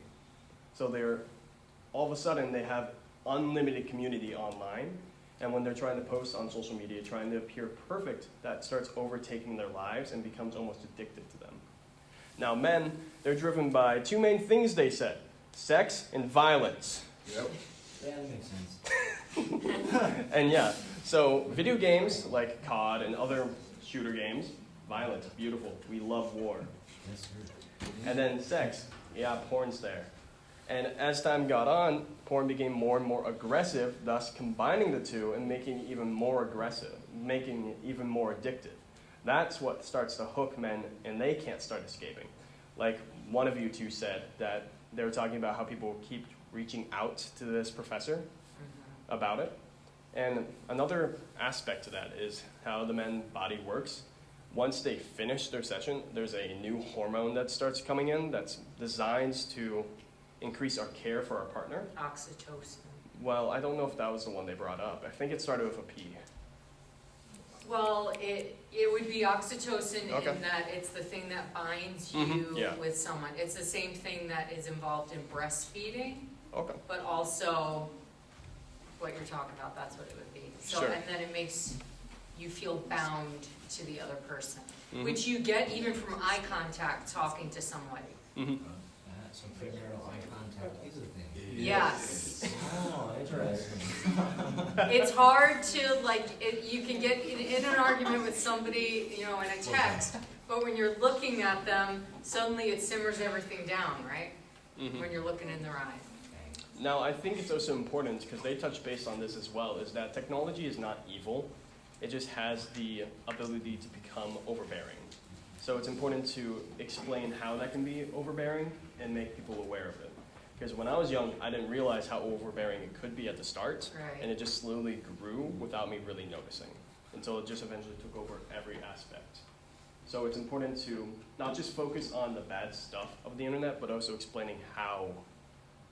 So all of a sudden they have unlimited community online, and when they're trying to post on social media, trying to appear perfect, that starts overtaking their lives and becomes almost addictive to them. Now men, they're driven by two main things they said. Sex and violence. Yep. Yeah, that makes sense. And yeah, so video games like COD and other shooter games, violence, beautiful. We love war. That's true. And then sex, yeah, porn's there. And as time got on, porn became more and more aggressive, thus combining the two and making it even more aggressive, making it even more addictive. That's what starts to hook men, and they can't start escaping. Like one of you two said that they were talking about how people keep reaching out to this professor about it. And another aspect to that is how the men's body works. Once they finish their session, there's a new hormone that starts coming in that's designed to increase our care for our partner. Oxytocin. Well, I don't know if that was the one they brought up. I think it started with a P. Well, it would be oxytocin Okay. in that it's the thing that binds you Yeah. with someone. It's the same thing that is involved in breastfeeding, Okay. but also what you're talking about, that's what it would be. So, Sure. and then it makes you feel bound to the other person, Mhm. which you get even from eye contact talking to somebody. Mm-hmm. So premarital eye contact is a thing. Yes. Oh, interesting. It's hard to, you can get in an argument with somebody, in a text, but when you're looking at them, suddenly it simmers everything down, right? When you're looking in their eye. Now, I think it's also important, because they touch base on this as well, is that technology is not evil. It just has the ability to become overbearing. So it's important to explain how that can be overbearing and make people aware of it. Because when I was young, I didn't realize how overbearing it could be at the start, Right. and it just slowly grew without me really noticing, until it just eventually took over every aspect. So it's important to not just focus on the bad stuff of the internet, but also explaining how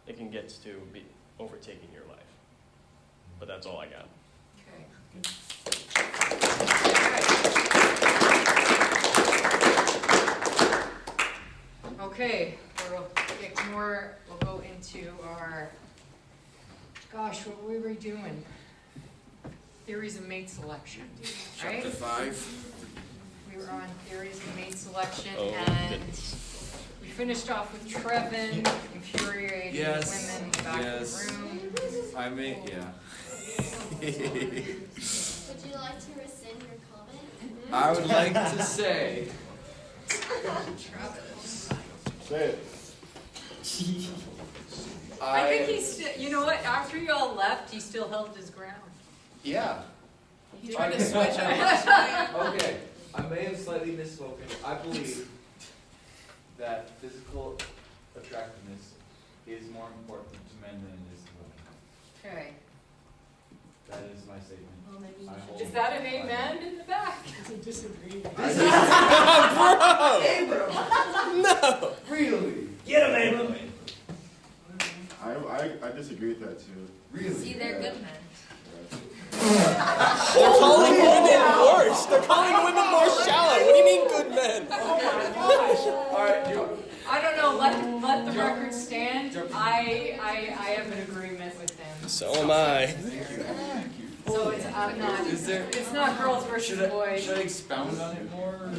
it can get to be overtaking your life. But that's all I got. Okay, we'll go into our, gosh, what were we doing? Theories of mate selection, right? Chapter 5. We were on theories of mate selection, Oh, and goodness. we finished off with Trevin infuriating women back in the room. I may, yeah. Would you like to rescind your comment? I would like to say, Say it. I think he's still, you know what, after you all left, he still held his ground. yeah. He tried to switch up. Okay, I may have slightly misspoken. I believe that physical attractiveness is more important to men than it is to women. Okay. That is my statement. Well, maybe you I should hold Is that an amen in the back? No! Really? Get him, Abram! I disagree with that too. Really? See, they're good men. They're calling women worse. They're calling women more shallow. What do you mean, good men? Alright, I don't know, let the record stand. I have an agreement with them. So am I. So it's not girls versus boys. should I expound on it more?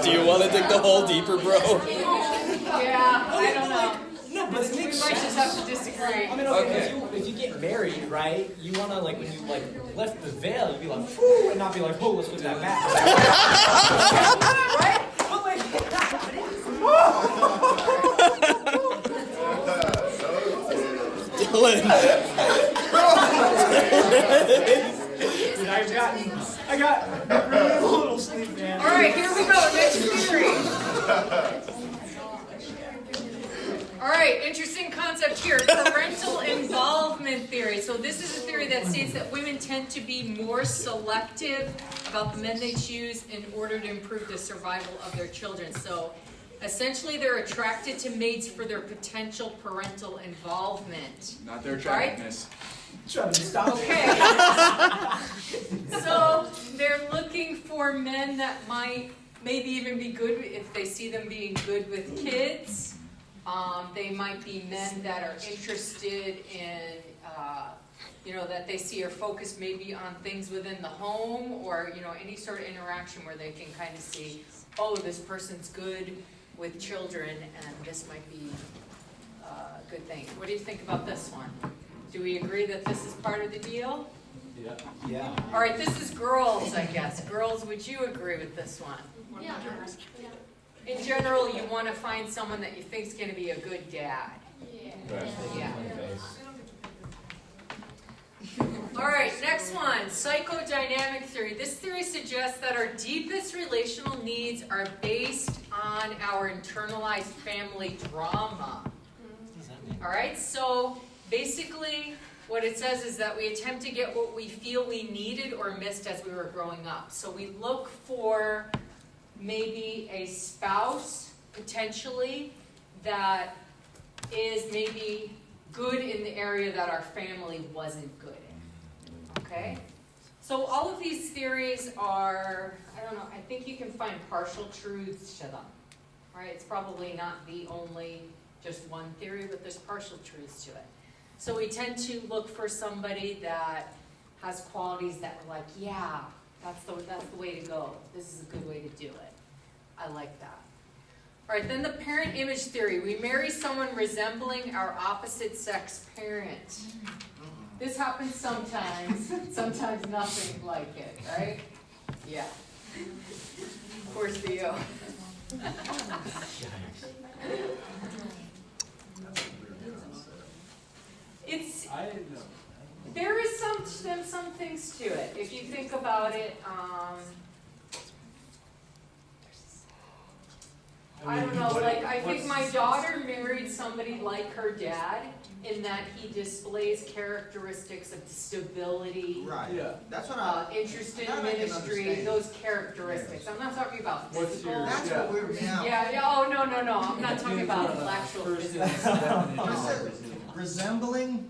Do you want to dig the hole deeper, bro? Yeah, I don't know. No, but it We might makes just sense. have to disagree. I mean, Okay. if you get married, right, you want to, when you, lift the veil, you'd be like, whoo, and not be like, oh, let's look at that back. Right? But, Dude, I got really little sleep, man. All right, here we go, next theory. All right, interesting concept here, parental involvement theory. So this is a theory that states that women tend to be more selective about the men they choose in order to improve the survival of their children. So essentially they're attracted to mates for their potential parental involvement. Not their attractiveness. Trying to stop it. Okay. So they're looking for men that might maybe even be good if they see them being good with kids. They might be men that are interested in, that they see are focused maybe on things within the home or, any sort of interaction where they can kind of see, oh, this person's good with children and this might be a good thing. What do you think about this one? Do we agree that this is part of the deal? Yeah. All right, this is girls, I guess. Girls, would you agree with this one? Yeah. In general, you want to find someone that you think is going to be a good dad. Yeah. All right, next one, psychodynamic theory. This theory suggests that our deepest relational needs are based on our internalized family drama. All right, so basically what it says is that we attempt to get what we feel we needed or missed as we were growing up. So we look for maybe a spouse, potentially, that is maybe good in the area that our family wasn't good in. Okay? So all of these theories are, I don't know, I think you can find partial truths to them. Right? It's probably not the only, just one theory, but there's partial truths to it. So we tend to look for somebody that has qualities that we're like, yeah, that's the way to go. This is a good way to do it. I like that. All right, then the parent image theory. We marry someone resembling our opposite sex parent. This happens sometimes, sometimes nothing like it, right? Yeah. Of course, Theo. It's, there is some things to it. If you think about it, I don't know, like, I think my daughter married somebody like her dad in that he displays characteristics of stability, Right. Yeah. That's what interest in that I can ministry, understand. those characteristics. I'm not talking about What's physical. your- That's what we're now. Yeah, oh, no, I'm not talking about actual physical. Resembling.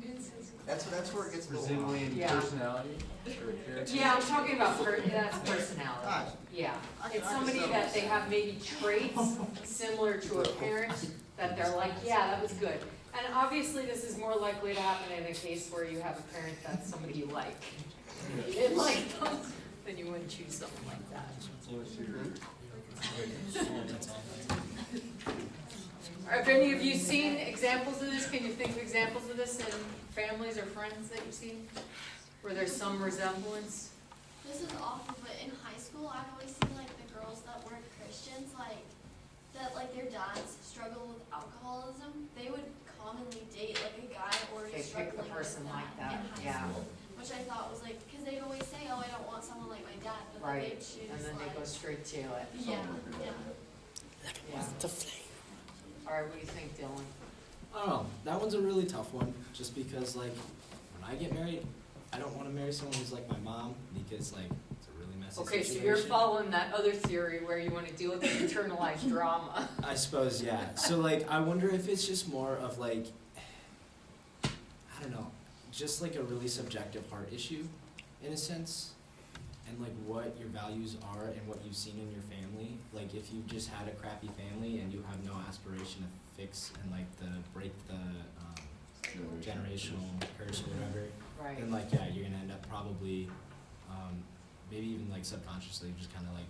That's where it gets a little. Resembling Yeah. personality or character? Yeah, I'm talking about that's personality. Gotcha. Yeah, I it's can somebody understand. that they have maybe traits similar to a parent that they're like, yeah, that was good. And obviously, this is more likely to happen in a case where you have a parent that's somebody you like. If you didn't like them, then you wouldn't choose someone like that. Have any of you seen examples of this? Can you think of examples of this in families or friends that you've seen? Where there's some resemblance? This is awful, but in high school, I've always seen like the girls that weren't Christians, like that, like their dads struggle with alcoholism. They would commonly date like a guy already They pick struggling the person with like that that, in high yeah. school, which I thought was like, because they'd always say, "Oh, I don't want someone like my dad," but then Right, they choose and then they like, go straight to it. yeah. Yeah. All right, what do you think, Dylan? I don't know. That one's a really tough one, just because like when I get married, I don't want to marry someone who's like my mom because like it's a really messy Okay, so situation. you're following that other theory where you want to deal with the internalized drama. I suppose, yeah. So like I wonder if it's just more of like I don't know, just like a really subjective heart issue in a sense. And like what your values are and what you've seen in your family. Like if you just had a crappy family and you have no aspiration to fix and like break the generational curse or whatever, Right. then like yeah, you're gonna end up probably maybe even like subconsciously just kind of like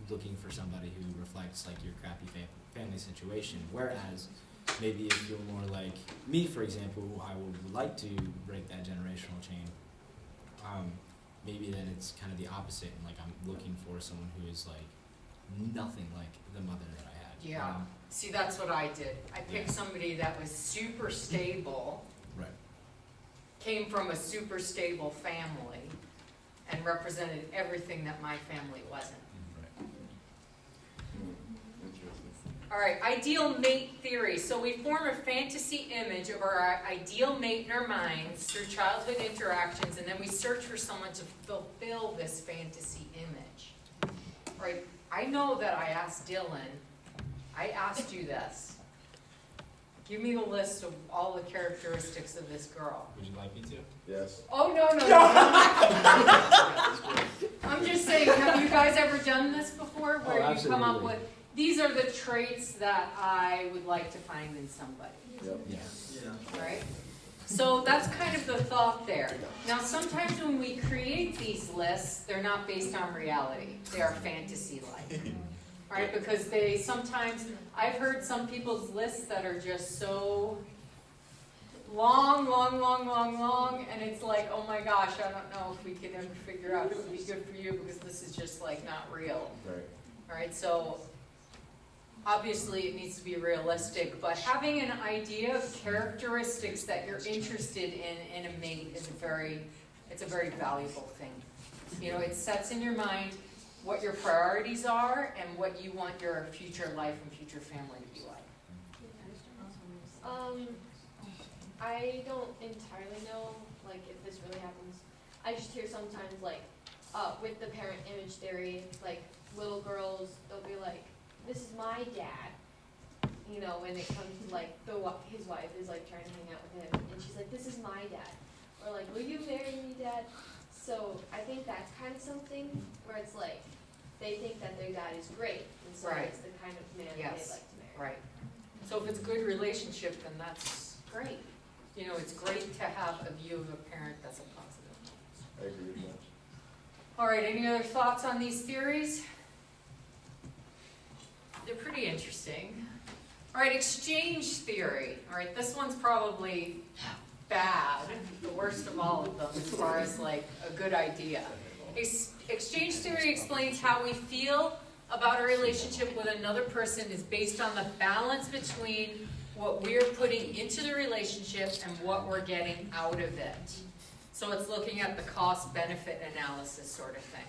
looking for somebody who reflects like your crappy family situation. Whereas maybe if you're more like me, for example, who I would like to break that generational chain. Maybe then it's kind of the opposite, and like I'm looking for someone who is like nothing like the mother that I had. Yeah. See, that's what I did. I picked Yeah. somebody that was super stable, Right. came from a super stable family, and represented everything that my family wasn't. Right. Interesting. All right, ideal mate theory. So we form a fantasy image of our ideal mate in our minds through childhood interactions, and then we search for someone to fulfill this fantasy image. All right, I know that I asked Dylan, I asked you this. Give me the list of all the characteristics of this girl. Would you like me to? Yes. Oh, no. I'm just saying, have you guys ever done this before? Where you come up absolutely. with, these are the traits that I would like to find in somebody, Yep. Yeah. Yeah. right? So that's kind of the thought there. Now, sometimes when we create these lists, they're not based on reality. They are fantasy-like, right? Because they sometimes, I've heard some people's lists that are just so long, and it's like, oh my gosh, I don't know if we can ever figure out who would be good for you because this is just like not real. Right. All right, so obviously it needs to be realistic, but having an idea of characteristics that you're interested in a mate is it's a very valuable thing. You know, it sets in your mind what your priorities are and what you want your future life and future family to be like. I don't entirely know, like, if this really happens. I just hear sometimes, like, with the parent image theory, like, little girls, they'll be like, this is my dad. You know, when it comes to, like, his wife is, like, trying to hang out with him, and she's like, this is my dad. Or, like, will you marry me, dad? So I think that's kind of something where it's like, they think that their dad is great, and so Right. it's the kind of man that Yes. they'd like to marry. Right. So if it's a good relationship, then that's great. You know, it's great to have a view of a parent that's a positive. I agree with that. All right, any other thoughts on these theories? they're pretty interesting. All right, exchange theory. All right, this one's probably bad, the worst of all of them as far as like a good idea. Exchange theory explains how we feel about a relationship with another person is based on the balance between what we're putting into the relationship and what we're getting out of it. So it's looking at the cost-benefit analysis sort of thing.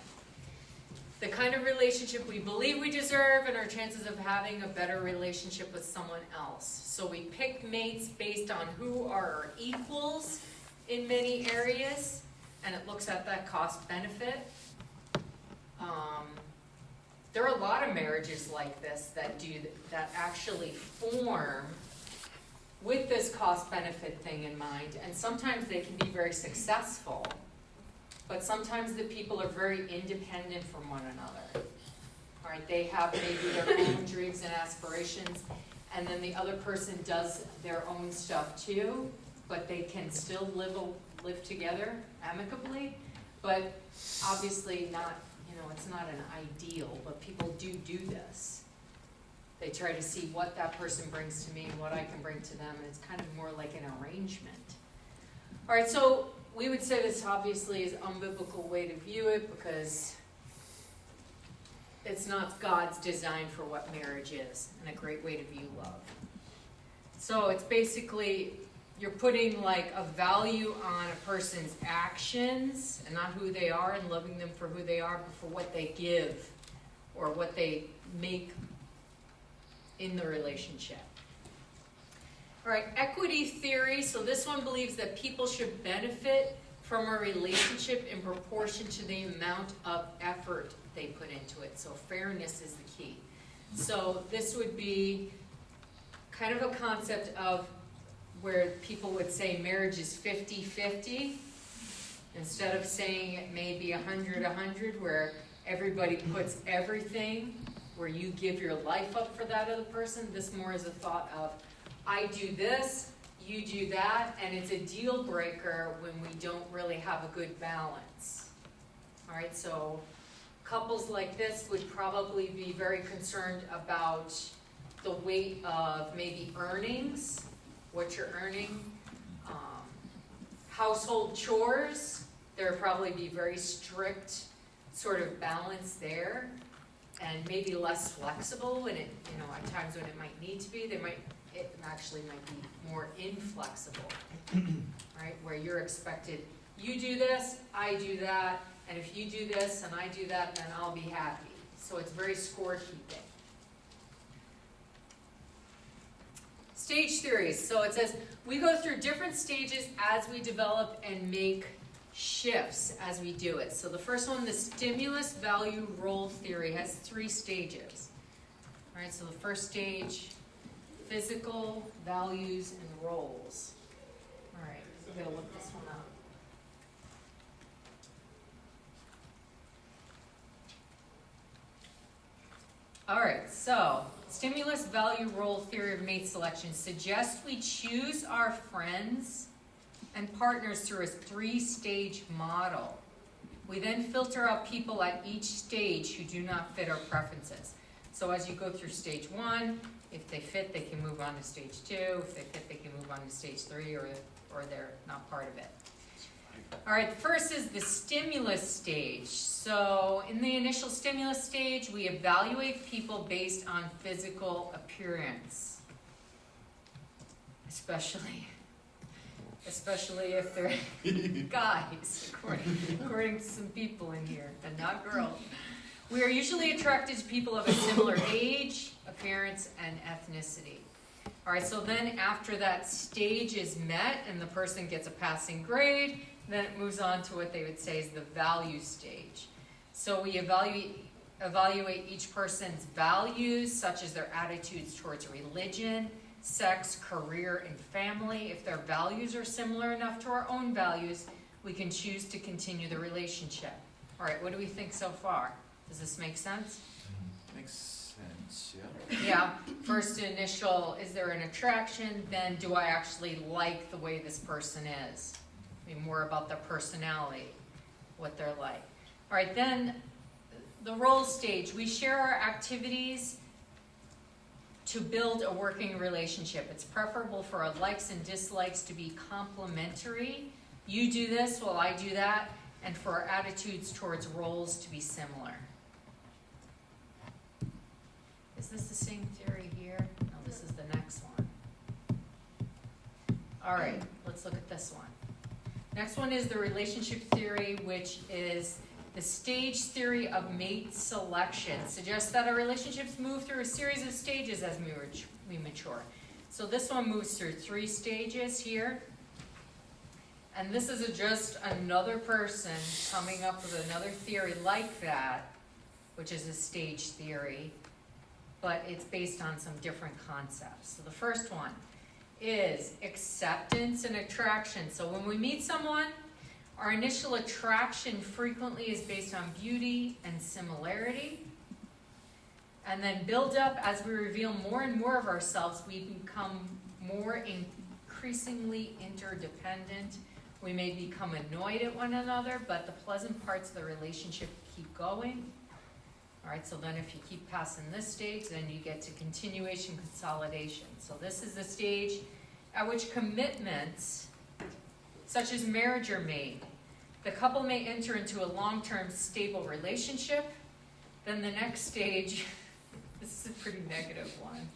The kind of relationship we believe we deserve and our chances of having a better relationship with someone else. So we pick mates based on who are our equals in many areas, and it looks at that cost-benefit. There are a lot of marriages like this that actually form with this cost-benefit thing in mind, and sometimes they can be very successful, but sometimes the people are very independent from one another. All right, they have maybe their own dreams and aspirations, and then the other person does their own stuff too, but they can still live together amicably, but obviously not, it's not an ideal, but people do this. They try to see what that person brings to me and what I can bring to them, and it's kind of more like an arrangement. All right, so we would say this obviously is an unbiblical way to view it because it's not God's design for what marriage is, and a great way to view love. So it's basically, you're putting like a value on a person's actions and not who they are, and loving them for who they are, but for what they give or what they make in the relationship. All right, equity theory. So this one believes that people should benefit from a relationship in proportion to the amount of effort they put into it. So fairness is the key. So this would be kind of a concept of where people would say marriage is 50-50, instead of saying it may be 100-100, where everybody puts everything, where you give your life up for that other person. This more is a thought of, I do this, you do that, and it's a deal breaker when we don't really have a good balance. All right, so couples like this would probably be very concerned about the weight of maybe earnings, what you're earning, household chores. There would probably be very strict sort of balance there, and maybe less flexible when it, at times when it might need to be. It actually might be more inflexible, right? Where you're expected, you do this, I do that, and if you do this and I do that, then I'll be happy. So it's very scorekeeping. Stage theories. So it says, we go through different stages as we develop and make shifts as we do it. So the first one, the stimulus value role theory, has 3 stages. All right, so the first stage, physical, values, and roles. All right, we're going to look this one up. All right, so stimulus value role theory of mate selection suggests we choose our friends and partners through a 3-stage model. We then filter out people at each stage who do not fit our preferences. So as you go through stage 1, if they fit, they can move on to stage 2. If they fit, they can move on to stage 3, or they're not part of it. All right, first is the stimulus stage. So in the initial stimulus stage, we evaluate people based on physical appearance, especially if they're guys, according to some people in here, and not girls. We are usually attracted to people of a similar age, appearance, and ethnicity. All right, so then after that stage is met and the person gets a passing grade, then it moves on to what they would say is the value stage. So we evaluate each person's values, such as their attitudes towards religion, sex, career, and family. If their values are similar enough to our own values, we can choose to continue the relationship. All right, what do we think so far? Does this make sense? Makes sense, yeah. Yeah, first initial, is there an attraction? Then do I actually like the way this person is? I mean, more about their personality, what they're like. All right, then the role stage. We share our activities to build a working relationship. It's preferable for our likes and dislikes to be complementary. You do this while I do that, and for our attitudes towards roles to be similar. Is this the same theory here? No, this is the next one. All right, let's look at this one. Next one is the relationship theory, which is the stage theory of mate selection. Suggests that our relationships move through a series of stages as we mature. So this one moves through 3 stages here. And this is just another person coming up with another theory like that, which is a stage theory, but it's based on some different concepts. So the first one is acceptance and attraction. So when we meet someone, our initial attraction frequently is based on beauty and similarity. And then build up as we reveal more and more of ourselves, we become more increasingly interdependent. We may become annoyed at one another, but the pleasant parts of the relationship keep going. All right, so then if you keep passing this stage, then you get to continuation consolidation. So this is the stage at which commitments, such as marriage, are made. The couple may enter into a long-term stable relationship. Then the next stage, this is a pretty negative one.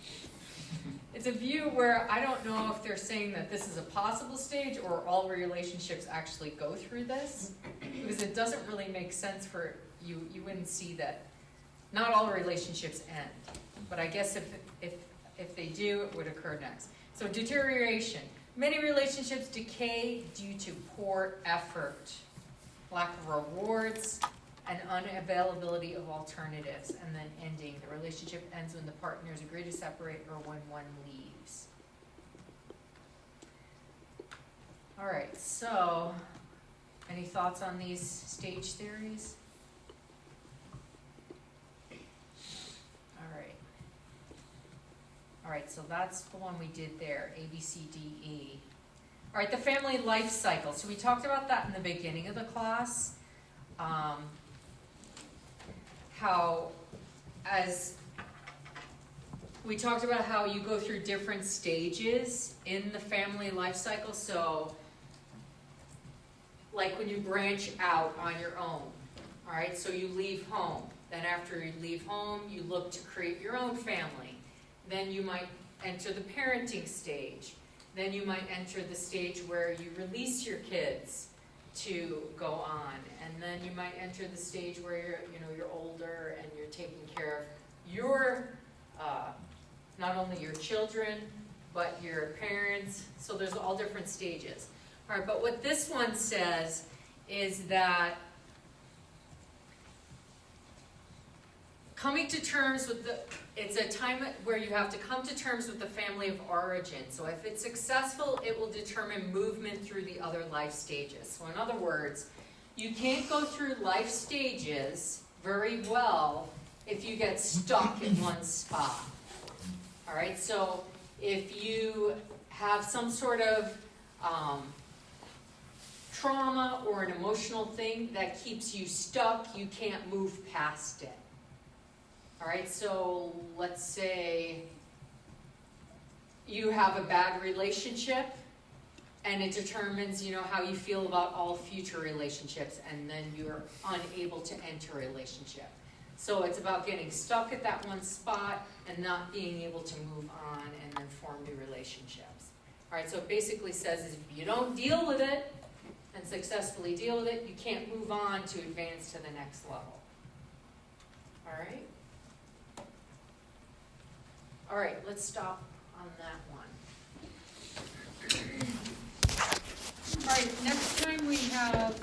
It's a view where I don't know if they're saying that this is a possible stage or all relationships actually go through this, because it doesn't really make sense for you. You wouldn't see that. Not all relationships end, but I guess if they do, it would occur next. So deterioration. Many relationships decay due to poor effort, lack of rewards, and unavailability of alternatives, and then ending. The relationship ends when the partners agree to separate or when one leaves. All right, so any thoughts on these stage theories? All right, so that's the one we did there, A, B, C, D, E. All right, the family life cycle. So we talked about that in the beginning of the class. We talked about how you go through different stages in the family life cycle. So, like when you branch out on your own. All right, so you leave home. Then after you leave home, you look to create your own family. Then you might enter the parenting stage. Then you might enter the stage where you release your kids to go on. And then you might enter the stage where you're older and you're taking care of your, not only your children, but your parents. So there's all different stages. All right, but what this one says is that coming to terms with it's a time where you have to come to terms with the family of origin. So if it's successful, it will determine movement through the other life stages. So in other words, you can't go through life stages very well if you get stuck in one spot. All right, so if you have some sort of trauma or an emotional thing that keeps you stuck, you can't move past it. All right, so let's say you have a bad relationship and it determines, how you feel about all future relationships, and then you're unable to enter a relationship. So it's about getting stuck at that one spot and not being able to move on and then form new relationships. All right, so it basically says is if you don't deal with it and successfully deal with it, you can't move on to advance to the next level. All right? All right, let's stop on that one. All right, next time we have